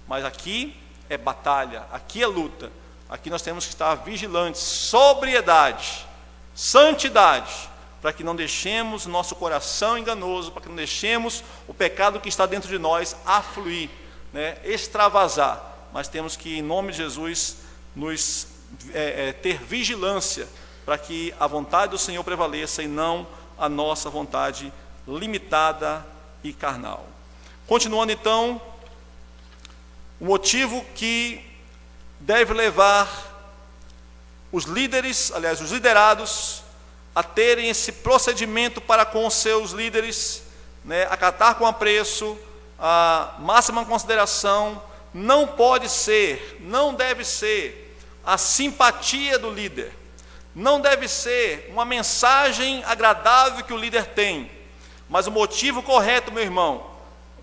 Mas aqui é batalha, aqui é luta. Aqui nós temos que estar vigilantes, sobriedade, santidade, para que não deixemos nosso coração enganoso, para que não deixemos o pecado que está dentro de nós afluir, extravasar. Mas temos que, em nome de Jesus, ter vigilância para que a vontade do Senhor prevaleça e não a nossa vontade limitada e carnal. Continuando então, o motivo que deve levar os líderes, aliás, os liderados, a terem esse procedimento para com os seus líderes, acatar com apreço, a máxima consideração, não pode ser, não deve ser a simpatia do líder, não deve ser uma mensagem agradável que o líder tem, mas o motivo correto, meu irmão,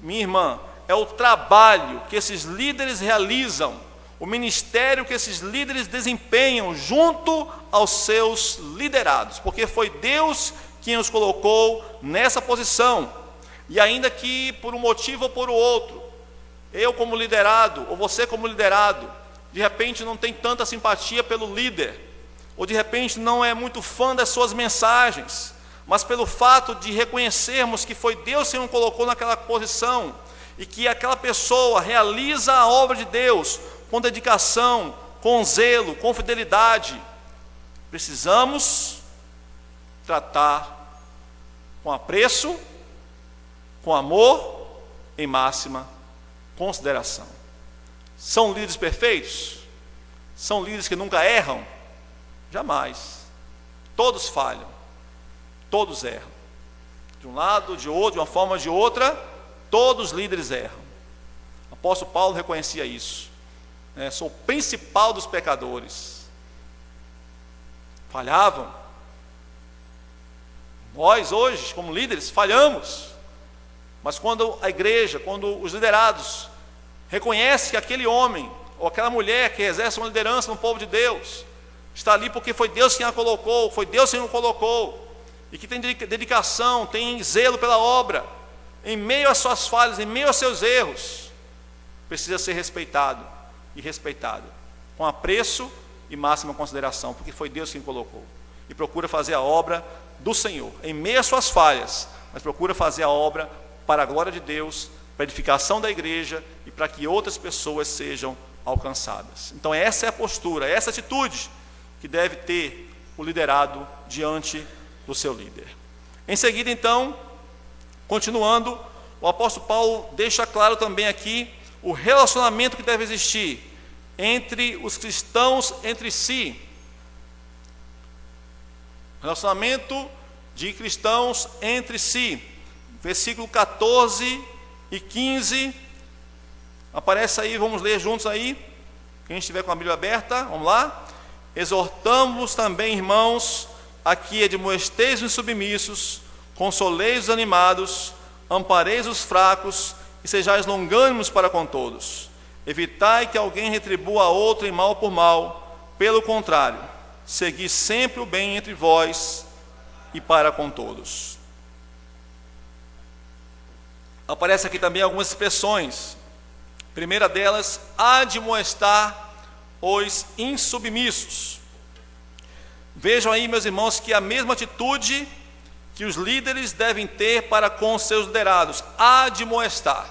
minha irmã, é o trabalho que esses líderes realizam, o ministério que esses líderes desempenham junto aos seus liderados, porque foi Deus quem os colocou nessa posição, e ainda que por um motivo ou por outro, eu como liderado, ou você como liderado, de repente não tem tanta simpatia pelo líder, ou de repente não é muito fã das suas mensagens, mas pelo fato de reconhecermos que foi Deus quem o colocou naquela posição, e que aquela pessoa realiza a obra de Deus com dedicação, com zelo, com fidelidade, precisamos tratar com apreço, com amor, em máxima consideração. São líderes perfeitos? São líderes que nunca erram? Jamais. todos falham, todos erram. De um lado, de outro, de uma forma ou de outra, todos os líderes erram. O apóstolo Paulo reconhecia isso. Sou o principal dos pecadores. Falhavam. Nós hoje, como líderes, falhamos. Mas quando a igreja, quando os liderados reconhecem que aquele homem ou aquela mulher que exerce uma liderança no povo de Deus está ali porque foi Deus quem a colocou, foi Deus quem o colocou, e que tem dedicação, tem zelo pela obra, em meio às suas falhas, em meio aos seus erros, precisa ser respeitado e respeitado, com apreço e máxima consideração, porque foi Deus quem colocou, e procura fazer a obra do Senhor, em meio às suas falhas, mas procura fazer a obra para a glória de Deus, para a edificação da igreja e para que outras pessoas sejam alcançadas. Então essa é a postura, essa atitude que deve ter o liderado diante do seu líder. Em seguida, então, continuando, o apóstolo Paulo deixa claro também aqui o relacionamento que deve existir entre os cristãos entre si. Relacionamento de cristãos entre si. Versículo 14 e 15. Aparece aí, vamos ler juntos aí. Quem estiver com a Bíblia aberta, vamos lá. Exortamos também, irmãos, a que admoesteis os insubmissos, consoleis os animados, ampareis os fracos e sejais longânimos para com todos. Evitai que alguém retribua a outro em mal por mal. Pelo contrário, segui sempre o bem entre vós e para com todos. Aparece aqui também algumas expressões. A primeira delas, admoestar os insubmissos. Vejam aí, meus irmãos, que a mesma atitude que os líderes devem ter para com os seus liderados, admoestar.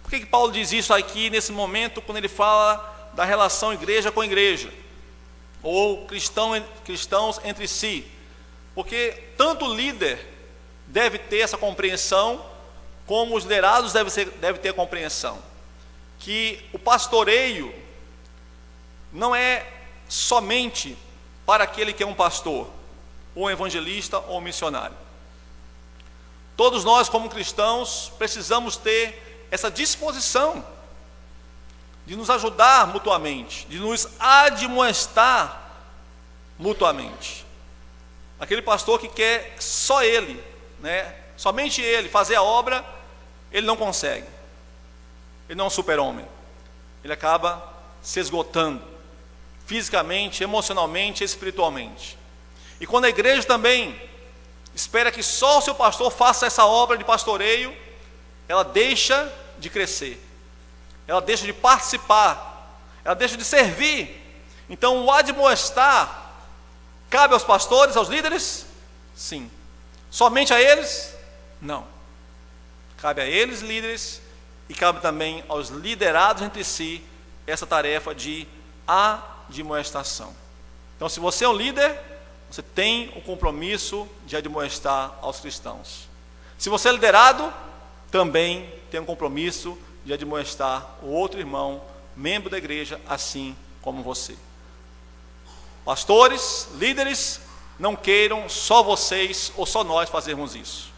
Por que Paulo diz isso aqui nesse momento, quando ele fala da relação igreja com igreja, ou cristãos entre si? Porque tanto o líder deve ter essa compreensão, como os liderados devem ter a compreensão, que o pastoreio não é somente para aquele que é um pastor, ou um evangelista, ou um missionário. Todos nós, como cristãos, precisamos ter essa disposição de nos ajudar mutuamente, de nos admoestar mutuamente. Aquele pastor que quer só ele, somente ele fazer a obra, ele não consegue. Ele não é um super-homem. Ele acaba se esgotando fisicamente, emocionalmente, espiritualmente. E quando a igreja também espera que só o seu pastor faça essa obra de pastoreio, ela deixa de crescer, ela deixa de participar, ela deixa de servir. Então o admoestar cabe aos pastores, aos líderes? Sim. Somente a eles? Não. Cabe a eles, líderes, e cabe também aos liderados entre si essa tarefa de admoestação. Então, se você é um líder, você tem o compromisso de admoestar aos cristãos. Se você é liderado, também tem um compromisso de admoestar o outro irmão, membro da igreja, assim como você. Pastores, líderes, não queiram só vocês ou só nós fazermos isso.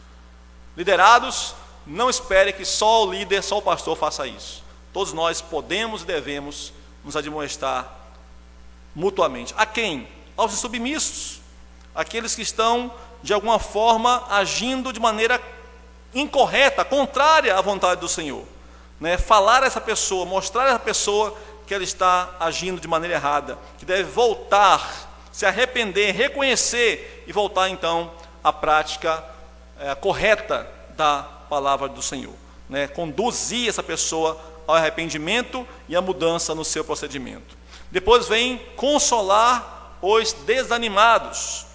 Liderados, não espere que só o líder, só o pastor faça isso. Todos nós podemos e devemos nos admoestar mutuamente. A quem? Aos insubmissos, aqueles que estão de alguma forma agindo de maneira incorreta, contrária à vontade do Senhor, falar a essa pessoa, mostrar a essa pessoa que ela está agindo de maneira errada, que deve voltar, se arrepender, reconhecer e voltar então à prática correta da palavra do Senhor, conduzir essa pessoa ao arrependimento e à mudança no seu procedimento. Depois vem consolar os desanimados.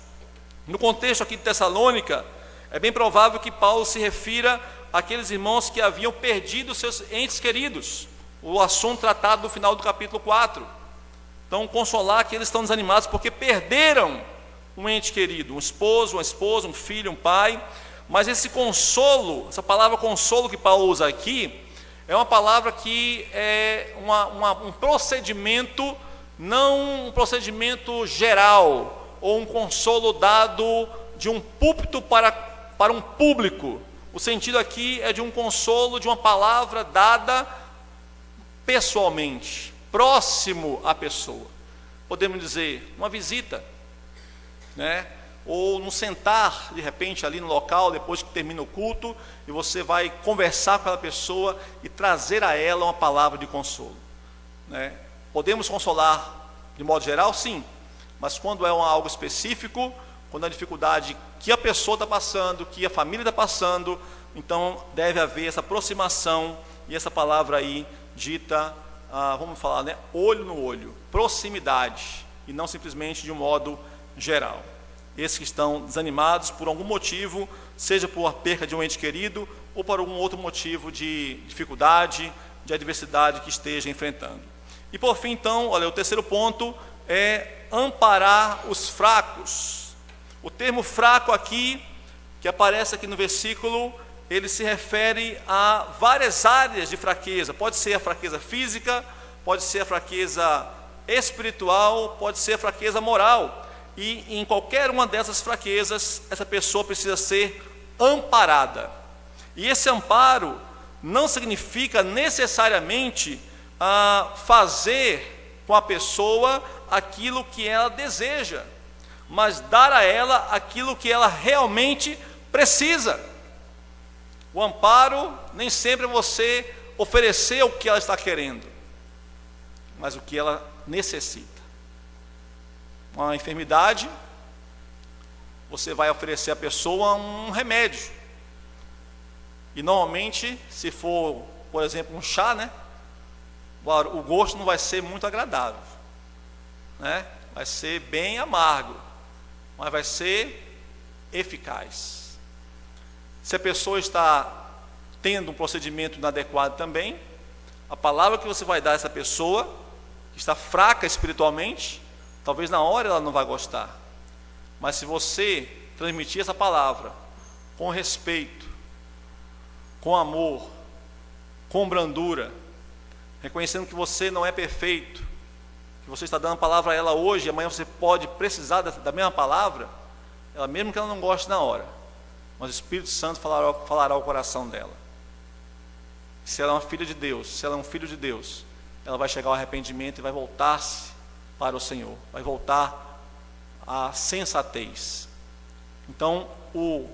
No contexto aqui de Tessalônica, é bem provável que Paulo se refira àqueles irmãos que haviam perdido seus entes queridos, o assunto tratado no final do capítulo 4. Então, consolar aqueles que estão desanimados porque perderam um ente querido, um esposo, uma esposa, um filho, um pai. Mas esse consolo, essa palavra consolo que Paulo usa aqui, é uma palavra que é um procedimento, não um procedimento geral, ou um consolo dado de um púlpito para um público. O sentido aqui é de um consolo, de uma palavra dada pessoalmente, próximo à pessoa. Podemos dizer, uma visita, né? Ou no sentar, de repente, ali no local, depois que termina o culto, e você vai conversar com aquela pessoa e trazer a ela uma palavra de consolo, né? Podemos consolar de modo geral, sim, mas quando é algo específico, quando é a dificuldade que a pessoa está passando, que a família está passando, então deve haver essa aproximação e essa palavra aí dita, vamos falar, né, olho no olho, proximidade, e não simplesmente de um modo geral. Esses que estão desanimados por algum motivo, seja por a perca de um ente querido ou por algum outro motivo de dificuldade, de adversidade que esteja enfrentando. E por fim, então, olha, o terceiro ponto é amparar os fracos. O termo fraco aqui, que aparece aqui no versículo, ele se refere a várias áreas de fraqueza. Pode ser a fraqueza física, pode ser a fraqueza espiritual, pode ser a fraqueza moral. E em qualquer uma dessas fraquezas, essa pessoa precisa ser amparada. E esse amparo não significa necessariamente fazer com a pessoa aquilo que ela deseja, mas dar a ela aquilo que ela realmente precisa. O amparo nem sempre é você oferecer o que ela está querendo, mas o que ela necessita. Uma enfermidade, você vai oferecer à pessoa um remédio. E normalmente, se for, por exemplo, um chá, né, o gosto não vai ser muito agradável, né? Vai ser bem amargo, mas vai ser eficaz. Se a pessoa está tendo um procedimento inadequado também, a palavra que você vai dar a essa pessoa, que está fraca espiritualmente, talvez na hora ela não vai gostar, mas se você transmitir essa palavra com respeito, com amor, com brandura, reconhecendo que você não é perfeito, que você está dando a palavra a ela hoje, e amanhã você pode precisar da mesma palavra, ela mesmo que ela não goste na hora, mas o Espírito Santo falará ao coração dela. Se ela é uma filha de Deus, se ela é um filho de Deus, ela vai chegar ao arrependimento e vai voltar-se para o Senhor, vai voltar à sensatez. Então, o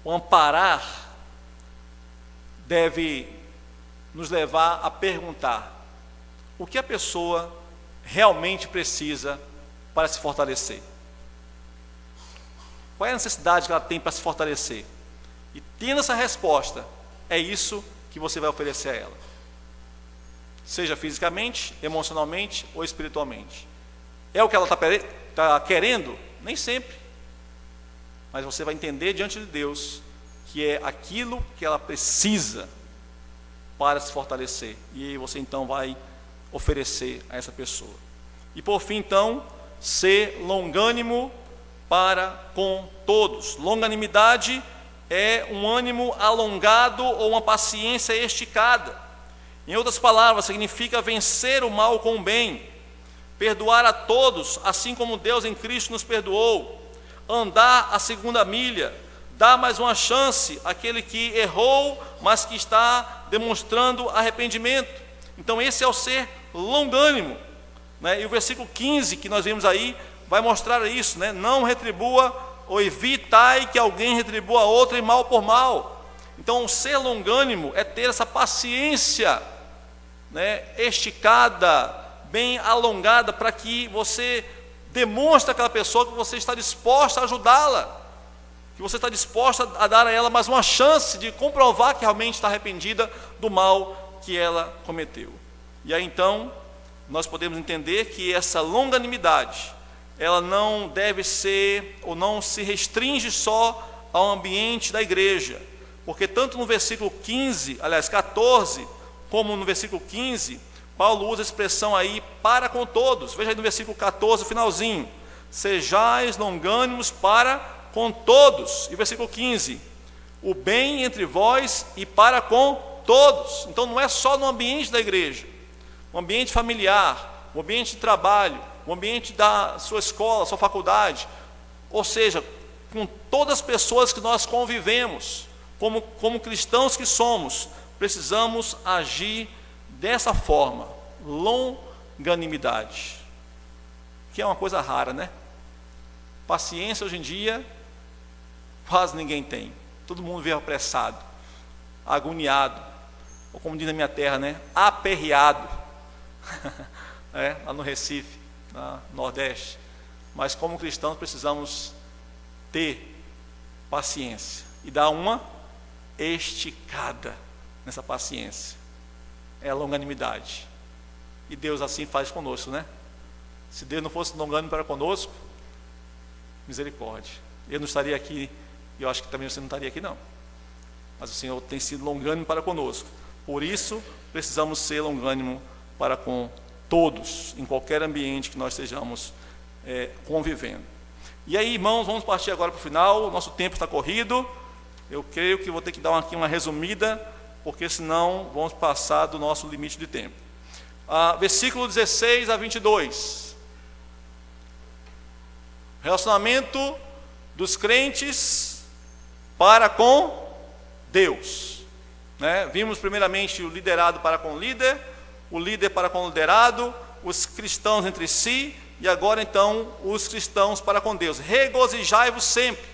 amparar deve nos levar a perguntar o que a pessoa realmente precisa para se fortalecer. Qual é a necessidade que ela tem para se fortalecer? E tendo essa resposta, é isso que você vai oferecer a ela. Seja fisicamente, emocionalmente ou espiritualmente. É o que ela está querendo? Nem sempre. Mas você vai entender diante de Deus que é aquilo que ela precisa para se fortalecer. E você então vai oferecer a essa pessoa. E por fim então, ser longânimo para com todos. Longanimidade é um ânimo alongado ou uma paciência esticada. Em outras palavras, significa vencer o mal com o bem, perdoar a todos, assim como Deus em Cristo nos perdoou, andar a segunda milha, dar mais uma chance àquele que errou, mas que está demonstrando arrependimento. Então esse é o ser longânimo, né? E o versículo 15 que nós vimos aí vai mostrar isso, né? Não retribua ou evitai que alguém retribua a outro e mal por mal. Então ser longânimo é ter essa paciência, né, esticada, bem alongada, para que você demonstre àquela pessoa que você está disposta a ajudá-la, que você está disposta a dar a ela mais uma chance de comprovar que realmente está arrependida do mal que ela cometeu. E aí então nós podemos entender que essa longanimidade, ela não deve ser, ou não se restringe só ao ambiente da igreja, porque tanto no versículo 14, como no versículo 15, Paulo usa a expressão aí, para com todos. Veja aí no versículo 14, finalzinho, sejais longânimos para com todos. E o versículo 15, o bem entre vós e para com todos. Então não é só no ambiente da igreja, o ambiente familiar, o ambiente de trabalho, o ambiente da sua escola, sua faculdade, ou seja, com todas as pessoas que nós convivemos, como cristãos que somos, precisamos agir dessa forma, longanimidade, que é uma coisa rara, né? Paciência hoje em dia quase ninguém tem, todo mundo vive apressado, agoniado, ou como diz na minha terra, né? Aperreado, lá no Recife, no Nordeste. Mas como cristãos precisamos ter paciência e dar uma esticada nessa paciência, é a longanimidade, e Deus assim faz conosco, né? Se Deus não fosse longânimo para conosco, misericórdia, eu não estaria aqui, e eu acho que também você não estaria aqui não, mas o Senhor tem sido longânimo para conosco, por isso precisamos ser longânimo para com todos, em qualquer ambiente que nós estejamos convivendo. E aí, irmãos, vamos partir agora para o final, o nosso tempo está corrido, eu creio que vou ter que dar aqui uma resumida, porque senão vamos passar do nosso limite de tempo. Versículo 16 a 22, relacionamento dos crentes para com Deus, né? Vimos primeiramente o liderado para com o líder para com o liderado, os cristãos entre si, e agora então os cristãos para com Deus. Regozijai-vos sempre.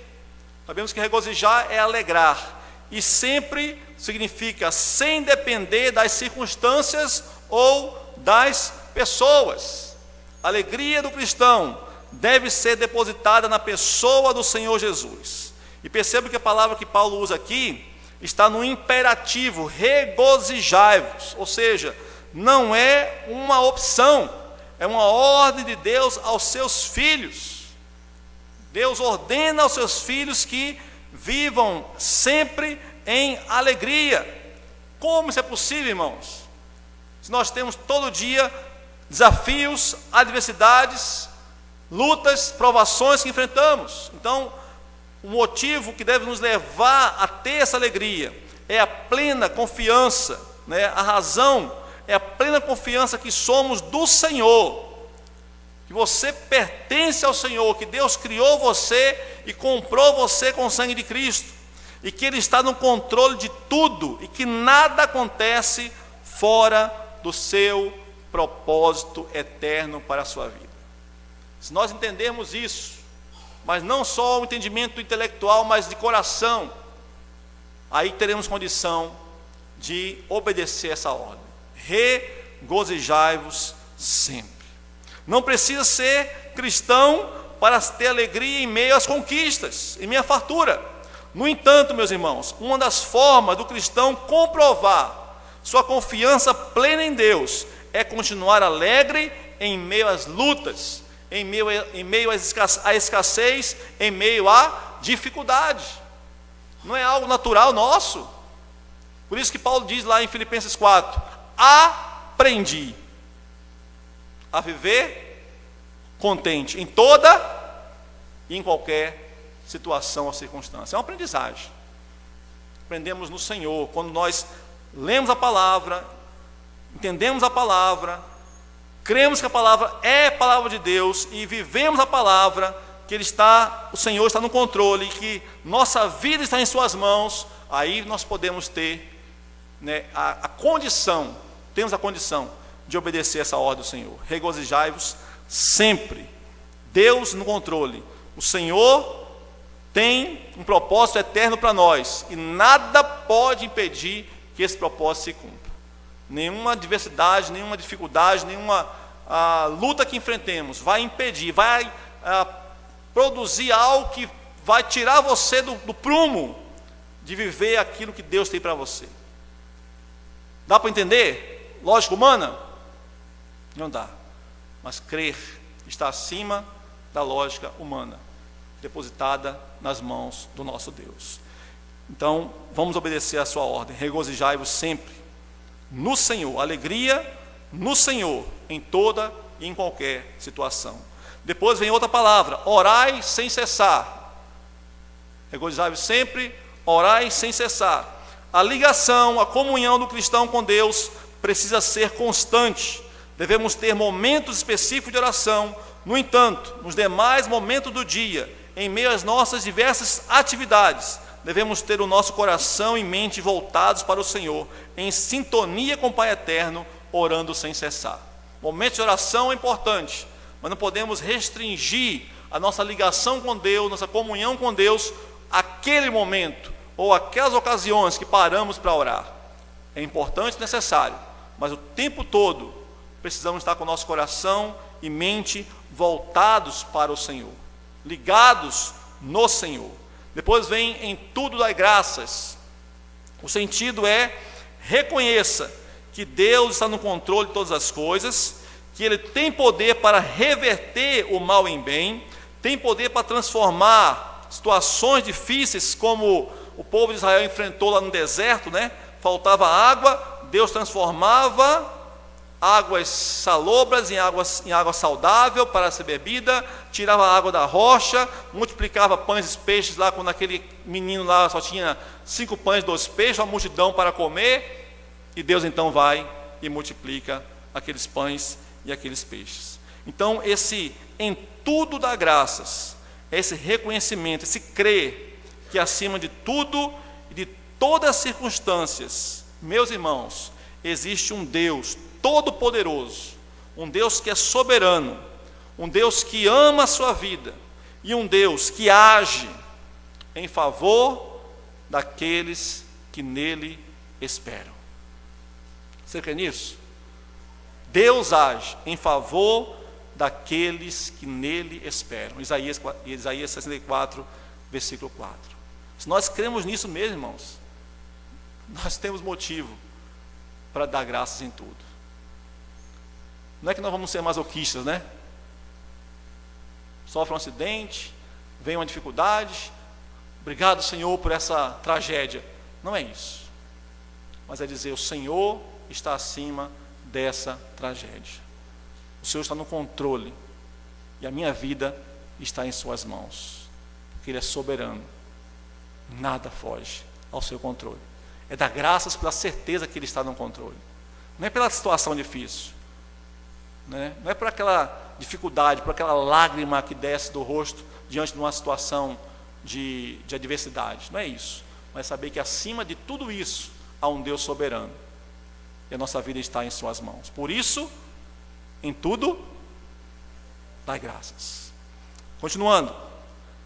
Sabemos que regozijar é alegrar, e sempre significa sem depender das circunstâncias ou das pessoas. A alegria do cristão deve ser depositada na pessoa do Senhor Jesus. E perceba que a palavra que Paulo usa aqui está no imperativo, regozijai-vos, ou seja, não é uma opção, é uma ordem de Deus aos seus filhos. Deus ordena aos seus filhos que vivam sempre em alegria. Como isso é possível, irmãos? Se nós temos todo dia desafios, adversidades, lutas, provações que enfrentamos. Então, o motivo que deve nos levar a ter essa alegria é a plena confiança, né? A razão é a plena confiança que somos do Senhor, que você pertence ao Senhor, que Deus criou você e comprou você com o sangue de Cristo, e que Ele está no controle de tudo, e que nada acontece fora do seu propósito eterno para a sua vida. Se nós entendermos isso, mas não só o entendimento intelectual, mas de coração, aí teremos condição de obedecer essa ordem. Regozijai-vos sempre. Não precisa ser cristão para ter alegria em meio às conquistas, em meio à fartura. No entanto, meus irmãos, uma das formas do cristão comprovar sua confiança plena em Deus é continuar alegre em meio às lutas, em meio à escassez, em meio à dificuldade. Não é algo natural nosso. Por isso que Paulo diz lá em Filipenses 4, aprendi a viver contente em toda e em qualquer situação ou circunstância. É uma aprendizagem. Aprendemos no Senhor, quando nós lemos a palavra, entendemos a palavra, cremos que a palavra é a palavra de Deus e vivemos a palavra, que o Senhor está no controle, que nossa vida está em suas mãos, aí nós podemos ter, né, temos a condição de obedecer essa ordem do Senhor. Regozijai-vos sempre. Deus no controle. O Senhor tem um propósito eterno para nós, e nada pode impedir que esse propósito se cumpra. Nenhuma adversidade, nenhuma dificuldade, nenhuma luta que enfrentemos vai impedir, vai produzir algo que vai tirar você do prumo de viver aquilo que Deus tem para você. Dá para entender? Lógica humana? Não dá. Mas crer está acima da lógica humana, depositada nas mãos do nosso Deus. Então, vamos obedecer a sua ordem. Regozijai-vos sempre no Senhor, alegria no Senhor, em toda e em qualquer situação. Depois vem outra palavra, orai sem cessar. Regozijai-vos sempre, orai sem cessar. A ligação, a comunhão do cristão com Deus precisa ser constante. Devemos ter momentos específicos de oração. No entanto, nos demais momentos do dia, em meio às nossas diversas atividades, devemos ter o nosso coração e mente voltados para o Senhor, em sintonia com o Pai Eterno, orando sem cessar. Momento de oração é importante, mas não podemos restringir a nossa ligação com Deus, nossa comunhão com Deus, àquele momento, ou aquelas ocasiões que paramos para orar. É importante e necessário, mas o tempo todo precisamos estar com o nosso coração e mente voltados para o Senhor, ligados no Senhor. Depois vem em tudo dai graças. O sentido é: reconheça que Deus está no controle de todas as coisas, que Ele tem poder para reverter o mal em bem, tem poder para transformar situações difíceis, como o povo de Israel enfrentou lá no deserto, né? Faltava água, Deus transformava águas salobras em água saudável para ser bebida, tirava a água da rocha, multiplicava pães e peixes lá, quando aquele menino lá só tinha 5 pães e 2 peixes, uma multidão para comer, e Deus então vai e multiplica aqueles pães e aqueles peixes. Então, esse em tudo dá graças, esse reconhecimento, esse crer que acima de tudo e de todas as circunstâncias, meus irmãos, existe um Deus todo-poderoso, um Deus que é soberano, um Deus que ama a sua vida e um Deus que age em favor daqueles que nele esperam. Você crê nisso? Deus age em favor daqueles que nele esperam. Isaías 64, versículo 4. Se nós cremos nisso mesmo, irmãos, nós temos motivo para dar graças em tudo. Não é que nós vamos ser masoquistas, né? Sofre um acidente, vem uma dificuldade, obrigado, Senhor, por essa tragédia. Não é isso. Mas é dizer: o Senhor está acima dessa tragédia. O Senhor está no controle e a minha vida está em suas mãos, porque Ele é soberano. Nada foge ao seu controle. É dar graças pela certeza que Ele está no controle. Não é pela situação difícil, né? Não é por aquela dificuldade, por aquela lágrima que desce do rosto diante de uma situação de adversidade. Não é isso. Mas saber que acima de tudo isso há um Deus soberano e a nossa vida está em suas mãos. Por isso, em tudo dai graças. Continuando: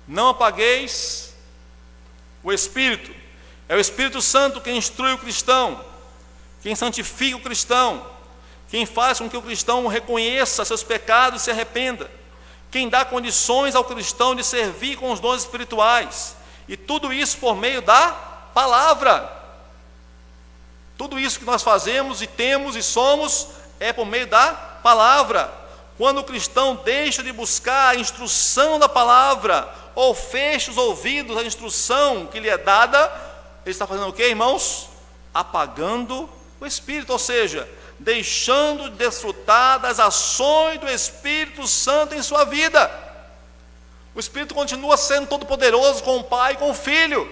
não apagueis o Espírito. É o Espírito Santo quem instrui o cristão, quem santifica o cristão, quem faz com que o cristão reconheça seus pecados e se arrependa, quem dá condições ao cristão de servir com os dons espirituais, e tudo isso por meio da palavra. Tudo isso que nós fazemos e temos e somos é por meio da palavra. Quando o cristão deixa de buscar a instrução da palavra, ou fecha os ouvidos à instrução que lhe é dada, ele está fazendo o quê, irmãos? Apagando o Espírito, ou seja, deixando de desfrutar das ações do Espírito Santo em sua vida. O Espírito continua sendo todo poderoso com o Pai e com o Filho.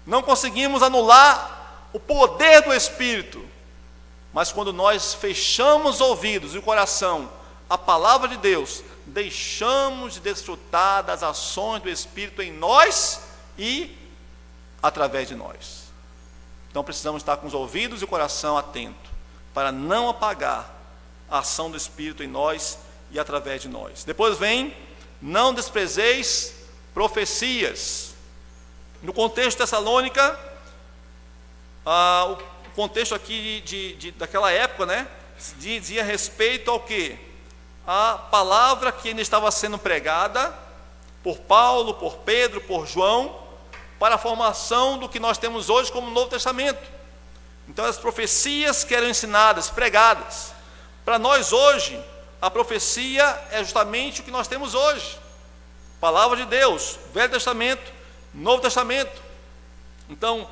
Não conseguimos anular o poder do Espírito, mas quando nós fechamos os ouvidos e o coração à palavra de Deus, deixamos de desfrutar das ações do Espírito em nós e através de nós. Então precisamos estar com os ouvidos e o coração atento, para não apagar a ação do Espírito em nós e através de nós. Depois vem: não desprezeis profecias. No contexto de Tessalônica, o contexto aqui daquela época, né, dizia respeito ao quê? A palavra que ainda estava sendo pregada por Paulo, por Pedro, por João, para a formação do que nós temos hoje como Novo Testamento. Então, as profecias que eram ensinadas, pregadas. Para nós hoje, a profecia é justamente o que nós temos hoje. Palavra de Deus, Velho Testamento, Novo Testamento. Então,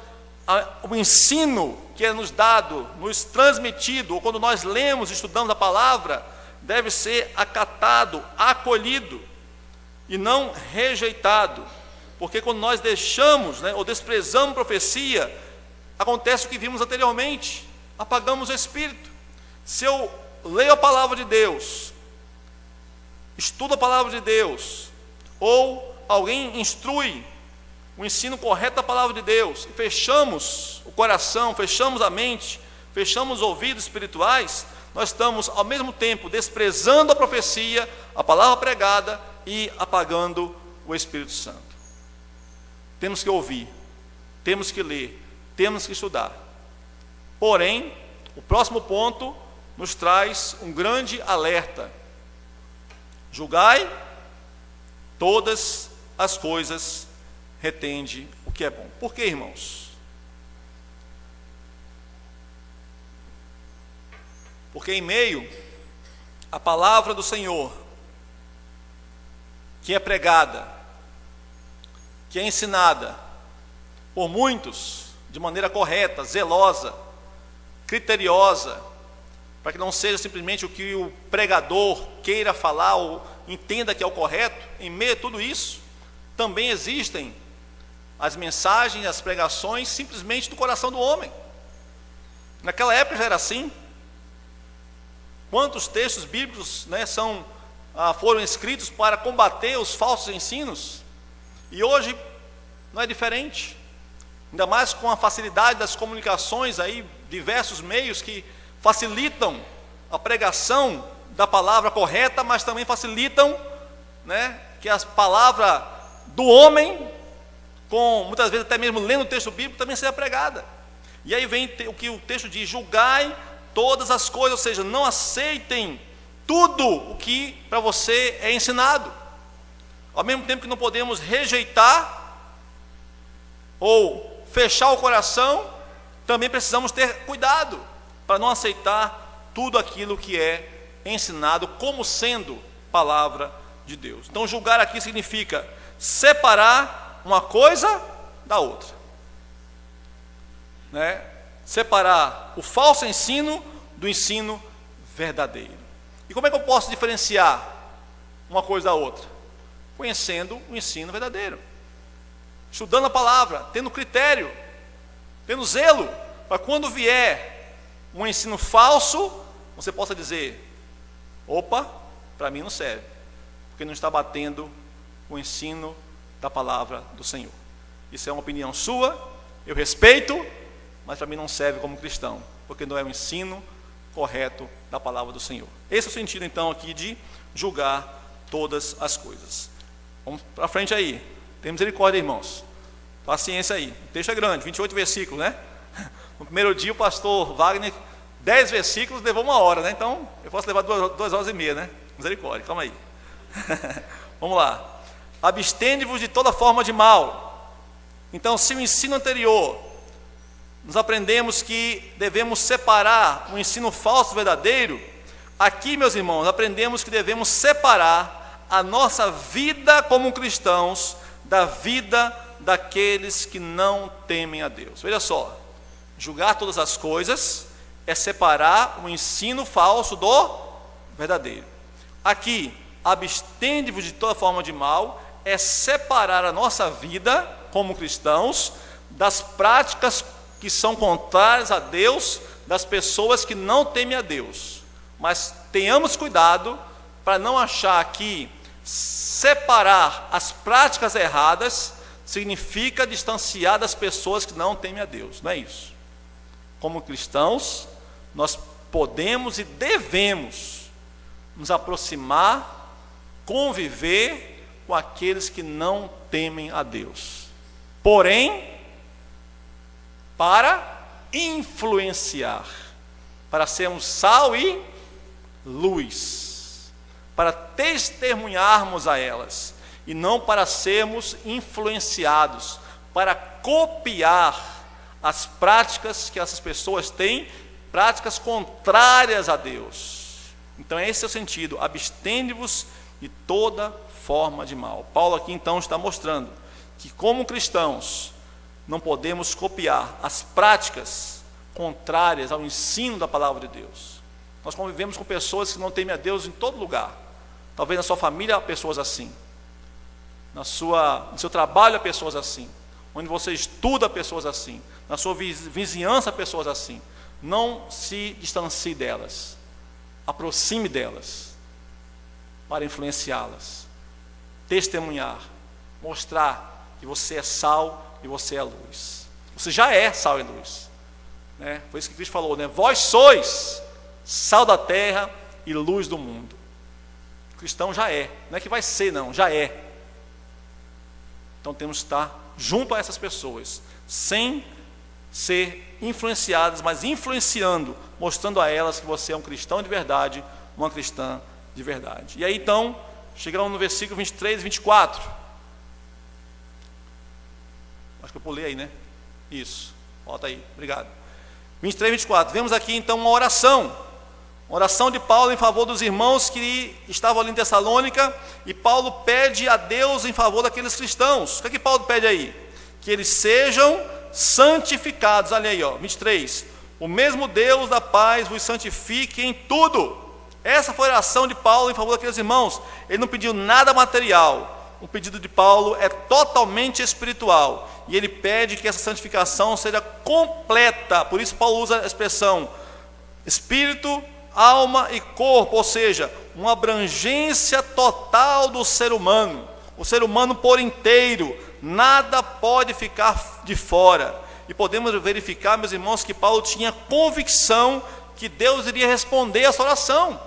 o ensino que é nos dado, nos transmitido, ou quando nós lemos e estudamos a palavra, deve ser acatado, acolhido, e não rejeitado. Porque quando nós deixamos, né, ou desprezamos profecia, acontece o que vimos anteriormente: apagamos o Espírito. Se eu leio a palavra de Deus, estudo a palavra de Deus, ou alguém instrui o ensino correto da palavra de Deus, e fechamos o coração, fechamos a mente, fechamos os ouvidos espirituais, nós estamos ao mesmo tempo desprezando a profecia, a palavra pregada, e apagando o Espírito Santo. Temos que ouvir, temos que ler, temos que estudar. Porém, o próximo ponto nos traz um grande alerta: julgai todas as coisas, retende o que é bom. Por que, irmãos? Porque em meio à palavra do Senhor, que é pregada, que é ensinada por muitos de maneira correta, zelosa, criteriosa, para que não seja simplesmente o que o pregador queira falar ou entenda que é o correto, em meio a tudo isso, também existem as mensagens, as pregações simplesmente do coração do homem. Naquela época já era assim. Quantos textos bíblicos, foram escritos para combater os falsos ensinos? E hoje não é diferente. Ainda mais com a facilidade das comunicações, aí, diversos meios que facilitam a pregação da palavra correta, mas também facilitam, que a palavra do homem, muitas vezes até mesmo lendo o texto bíblico, também seja pregada. E aí vem o que o texto diz: julgai todas as coisas, ou seja, não aceitem tudo o que para você é ensinado. Ao mesmo tempo que não podemos rejeitar ou fechar o coração, também precisamos ter cuidado para não aceitar tudo aquilo que é ensinado como sendo palavra de Deus. Então, julgar aqui significa separar uma coisa da outra, separar o falso ensino do ensino verdadeiro. E como é que eu posso diferenciar uma coisa da outra? Conhecendo o ensino verdadeiro, estudando a palavra, tendo critério, tendo zelo, para quando vier um ensino falso, você possa dizer: opa, para mim não serve, porque não está batendo o ensino da palavra do Senhor. Isso é uma opinião sua, eu respeito, mas para mim não serve como cristão, porque não é o ensino correto da palavra do Senhor. Esse é o sentido então aqui de julgar todas as coisas. Vamos para frente aí. Tem misericórdia, irmãos. Paciência aí. O texto é grande, 28 versículos, No primeiro dia o pastor Wagner, 10 versículos, levou 1 hora, Então eu posso levar 2 horas e meia, Misericórdia, calma aí. Vamos lá. Abstende-vos de toda forma de mal. Então, se o ensino anterior nós aprendemos que devemos separar o ensino falso do verdadeiro, aqui, meus irmãos, aprendemos que devemos separar a nossa vida como cristãos da vida daqueles que não temem a Deus. Veja só, julgar todas as coisas é separar o ensino falso do verdadeiro. Aqui, abstende-vos de toda forma de mal é separar a nossa vida como cristãos das práticas que são contrárias a Deus, das pessoas que não temem a Deus. Mas tenhamos cuidado para não achar que separar as práticas erradas significa distanciar das pessoas que não temem a Deus. Não é isso. Como cristãos, nós podemos e devemos nos aproximar, conviver com aqueles que não temem a Deus. Porém, para influenciar, para sermos sal e luz, para testemunharmos a elas, e não para sermos influenciados, para copiar as práticas que essas pessoas têm, práticas contrárias a Deus. Então esse é o sentido: abstende-vos de toda forma de mal. Paulo aqui então está mostrando que como cristãos não podemos copiar as práticas contrárias ao ensino da palavra de Deus. Nós convivemos com pessoas que não temem a Deus em todo lugar. Talvez na sua família há pessoas assim, no seu trabalho há pessoas assim, onde você estuda há pessoas assim, na sua vizinhança há pessoas assim. Não se distancie delas, aproxime delas, para influenciá-las. testemunhar, mostrar que você é sal e você é luz. Você já é sal e luz, né? Foi isso que Cristo falou, né? Vós sois sal da terra e luz do mundo. O cristão já é, não é que vai ser não, já é. Então temos que estar junto a essas pessoas, sem ser influenciadas, mas influenciando, mostrando a elas que você é um cristão de verdade, uma cristã de verdade. E aí então, chegamos no versículo 23 e 24. Acho que eu pulei aí, né? Isso, volta aí, obrigado. 23 e 24, vemos aqui então uma oração de Paulo em favor dos irmãos que estavam ali em Tessalônica, e Paulo pede a Deus em favor daqueles cristãos. O que é que Paulo pede aí? Que eles sejam santificados. Olha aí, ó, 23, o mesmo Deus da paz vos santifique em tudo. Essa foi a oração de Paulo em favor daqueles irmãos. Ele não pediu nada material. O pedido de Paulo é totalmente espiritual, e ele pede que essa santificação seja completa. Por isso Paulo usa a expressão espírito, alma e corpo, ou seja, uma abrangência total do ser humano, o ser humano por inteiro, nada pode ficar de fora. E podemos verificar, meus irmãos, que Paulo tinha convicção que Deus iria responder essa oração.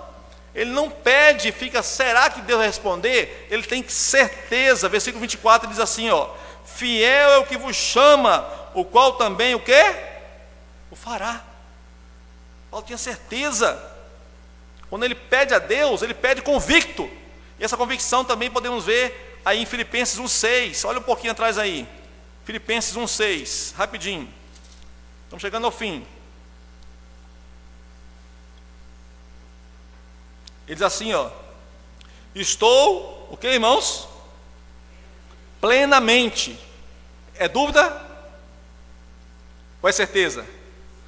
Ele não pede, fica, será que Deus vai responder? Ele tem certeza. Versículo 24 diz assim, ó: fiel é o que vos chama, o qual também o quê? O fará. Paulo tinha certeza. Quando ele pede a Deus, ele pede convicto. E essa convicção também podemos ver aí em Filipenses 1,6. Olha um pouquinho atrás aí. Filipenses 1,6, rapidinho. Estamos chegando ao fim. Ele diz assim, ó: estou, o que, irmãos? Plenamente. É dúvida? Ou é certeza?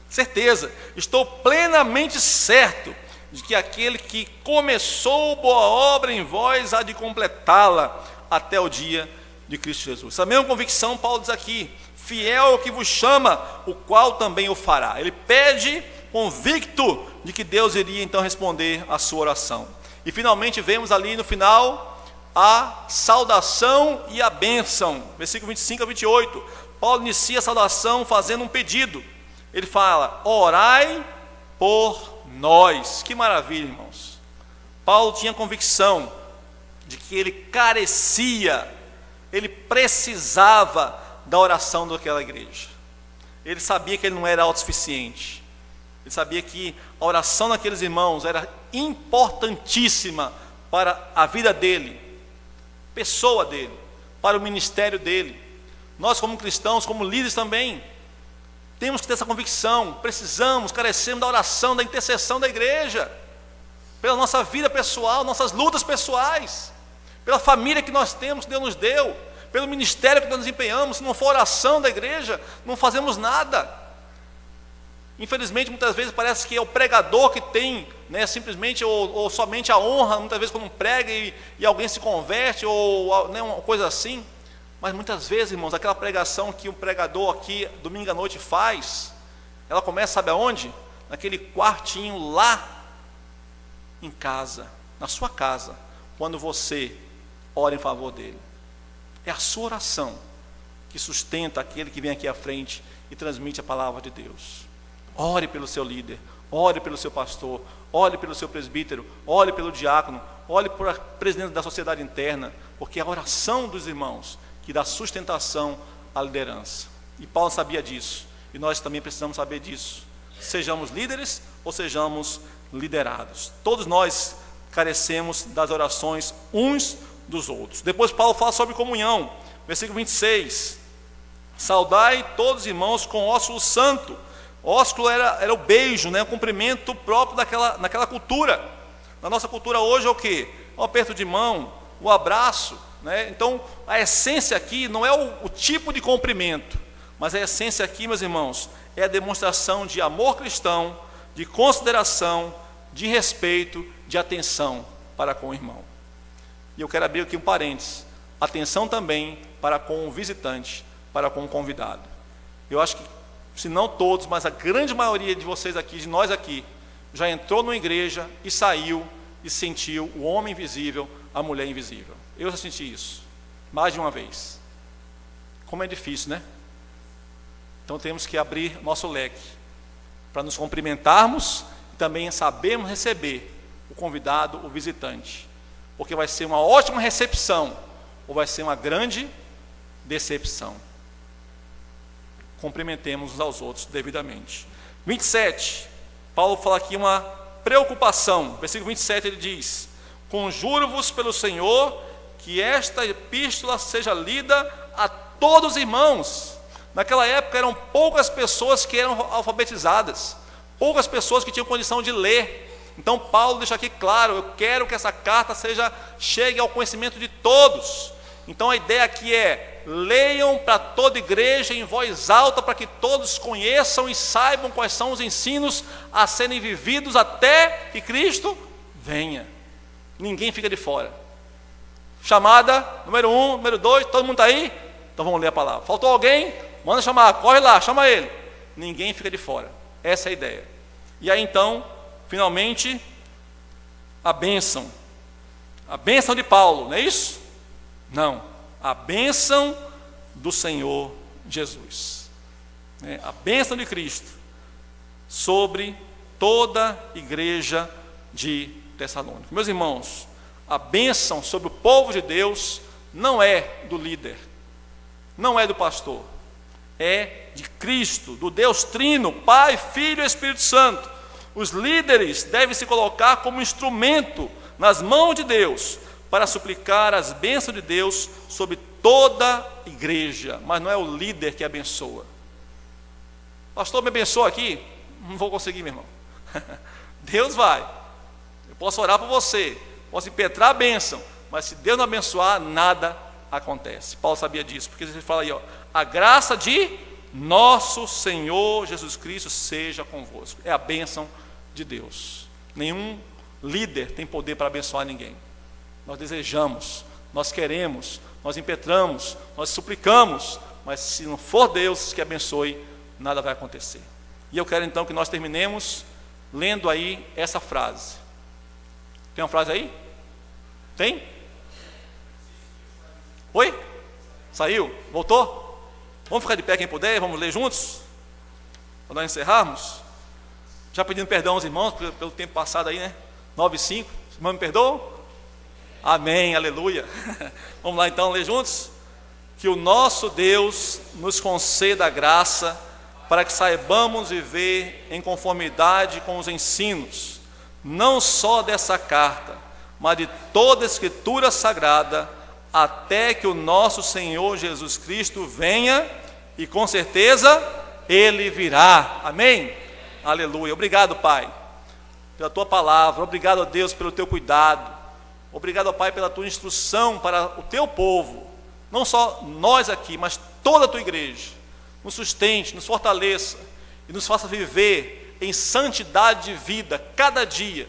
Certeza. Estou plenamente certo de que aquele que começou boa obra em vós há de completá-la até o dia de Cristo Jesus. Essa mesma convicção Paulo diz aqui: fiel é o que vos chama, o qual também o fará. Ele pede convicto de que Deus iria então responder a sua oração. E finalmente vemos ali no final a saudação e a bênção. Versículo 25 a 28. Paulo inicia a saudação fazendo um pedido. Ele fala: orai por nós. Que maravilha, irmãos. Paulo tinha convicção de que ele carecia, ele precisava da oração daquela igreja. Ele sabia que ele não era autossuficiente. Ele sabia que a oração daqueles irmãos era importantíssima para a vida dele, pessoa dele, para o ministério dele. Nós, como cristãos, como líderes também, temos que ter essa convicção. Precisamos, carecemos da oração, da intercessão da igreja, pela nossa vida pessoal, nossas lutas pessoais, pela família que nós temos, que Deus nos deu, pelo ministério que nós nos empenhamos. Se não for oração da igreja, não fazemos nada. Infelizmente, muitas vezes parece que é o pregador que tem, né, simplesmente ou somente a honra, muitas vezes quando prega e alguém se converte, ou né, uma coisa assim. Mas muitas vezes, irmãos, aquela pregação que o pregador aqui, domingo à noite, faz, ela começa, sabe aonde? Naquele quartinho lá em casa, na sua casa, quando você ora em favor dele. É a sua oração que sustenta aquele que vem aqui à frente e transmite a palavra de Deus. Ore pelo seu líder, ore pelo seu pastor, ore pelo seu presbítero, ore pelo diácono, ore por a presidente da sociedade interna, porque é a oração dos irmãos que dá sustentação à liderança. E Paulo sabia disso, e nós também precisamos saber disso. Sejamos líderes ou sejamos liderados. Todos nós carecemos das orações uns dos outros. Depois Paulo fala sobre comunhão, versículo 26. Saudai todos os irmãos com ósculo santo. Ósculo era o beijo, né, o cumprimento próprio naquela cultura. Na nossa cultura hoje é o quê? O aperto de mão, o abraço, né? Então a essência aqui não é o tipo de cumprimento, mas a essência aqui, meus irmãos, é a demonstração de amor cristão, de consideração, de respeito, de atenção para com o irmão. E eu quero abrir aqui um parênteses: atenção também para com o visitante, para com o convidado. Eu acho que, se não todos, mas a grande maioria de vocês aqui, de nós aqui, já entrou numa igreja e saiu e sentiu o homem invisível a mulher invisível. Eu já senti isso, mais de uma vez. Como é difícil, né? Então temos que abrir nosso leque, para nos cumprimentarmos e também sabermos receber o convidado, o visitante. Porque vai ser uma ótima recepção, ou vai ser uma grande decepção. Cumprimentemos uns aos outros devidamente. 27, Paulo fala aqui uma preocupação. Versículo 27 ele diz: conjuro-vos pelo Senhor que esta epístola seja lida a todos os irmãos. Naquela época eram poucas pessoas que eram alfabetizadas, poucas pessoas que tinham condição de ler. Então Paulo deixa aqui claro: eu quero que essa carta chegue ao conhecimento de todos. Então a ideia aqui é: leiam para toda igreja em voz alta, para que todos conheçam e saibam quais são os ensinos a serem vividos até que Cristo venha. Ninguém fica de fora. Chamada número 1, número 2, todo mundo está aí? Então vamos ler a palavra. Faltou alguém? Manda chamar, corre lá, chama ele. Ninguém fica de fora. Essa é a ideia. E aí então, finalmente, a bênção de Paulo, não é isso? Não, a bênção do Senhor Jesus, a bênção de Cristo sobre toda a igreja de Tessalônica. Meus irmãos, a bênção sobre o povo de Deus não é do líder, não é do pastor, é de Cristo, do Deus Trino, Pai, Filho e Espírito Santo. Os líderes devem se colocar como instrumento nas mãos de Deus para suplicar as bênçãos de Deus sobre toda a igreja, mas não é o líder que abençoa. Pastor, me abençoa aqui? Não vou conseguir, meu irmão. Deus vai. Eu posso orar por você, posso impetrar a bênção, mas se Deus não abençoar, nada acontece. Paulo sabia disso, porque ele fala aí, a graça de nosso Senhor Jesus Cristo seja convosco. É a bênção de Deus. Nenhum líder tem poder para abençoar ninguém. Nós desejamos, nós queremos, nós impetramos, nós suplicamos, mas se não for Deus que abençoe, nada vai acontecer. E eu quero então que nós terminemos lendo aí essa frase. Tem uma frase aí? Tem? Oi? Saiu? Voltou? Vamos ficar de pé quem puder, vamos ler juntos? Para nós encerrarmos? Já pedindo perdão aos irmãos pelo tempo passado aí, né? 9:05, os irmãos me perdoam? Amém, aleluia. Vamos lá então ler juntos? Que o nosso Deus nos conceda a graça para que saibamos viver em conformidade com os ensinos, não só dessa carta, mas de toda a Escritura Sagrada, até que o nosso Senhor Jesus Cristo venha, e com certeza Ele virá. Amém? Aleluia. Obrigado, Pai, pela Tua palavra. Obrigado, Deus, pelo Teu cuidado. Obrigado, Pai, pela Tua instrução para o Teu povo, não só nós aqui, mas toda a Tua igreja. Nos sustente, nos fortaleça e nos faça viver em santidade de vida, cada dia,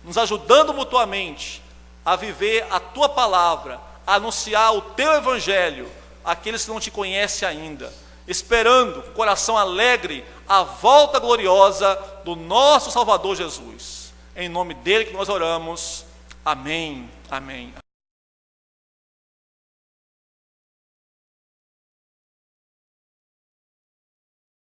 nos ajudando mutuamente a viver a Tua palavra, a anunciar o Teu Evangelho àqueles que não Te conhecem ainda, esperando com o coração alegre a volta gloriosa do nosso Salvador Jesus. Em nome dEle que nós oramos. Amém, amém.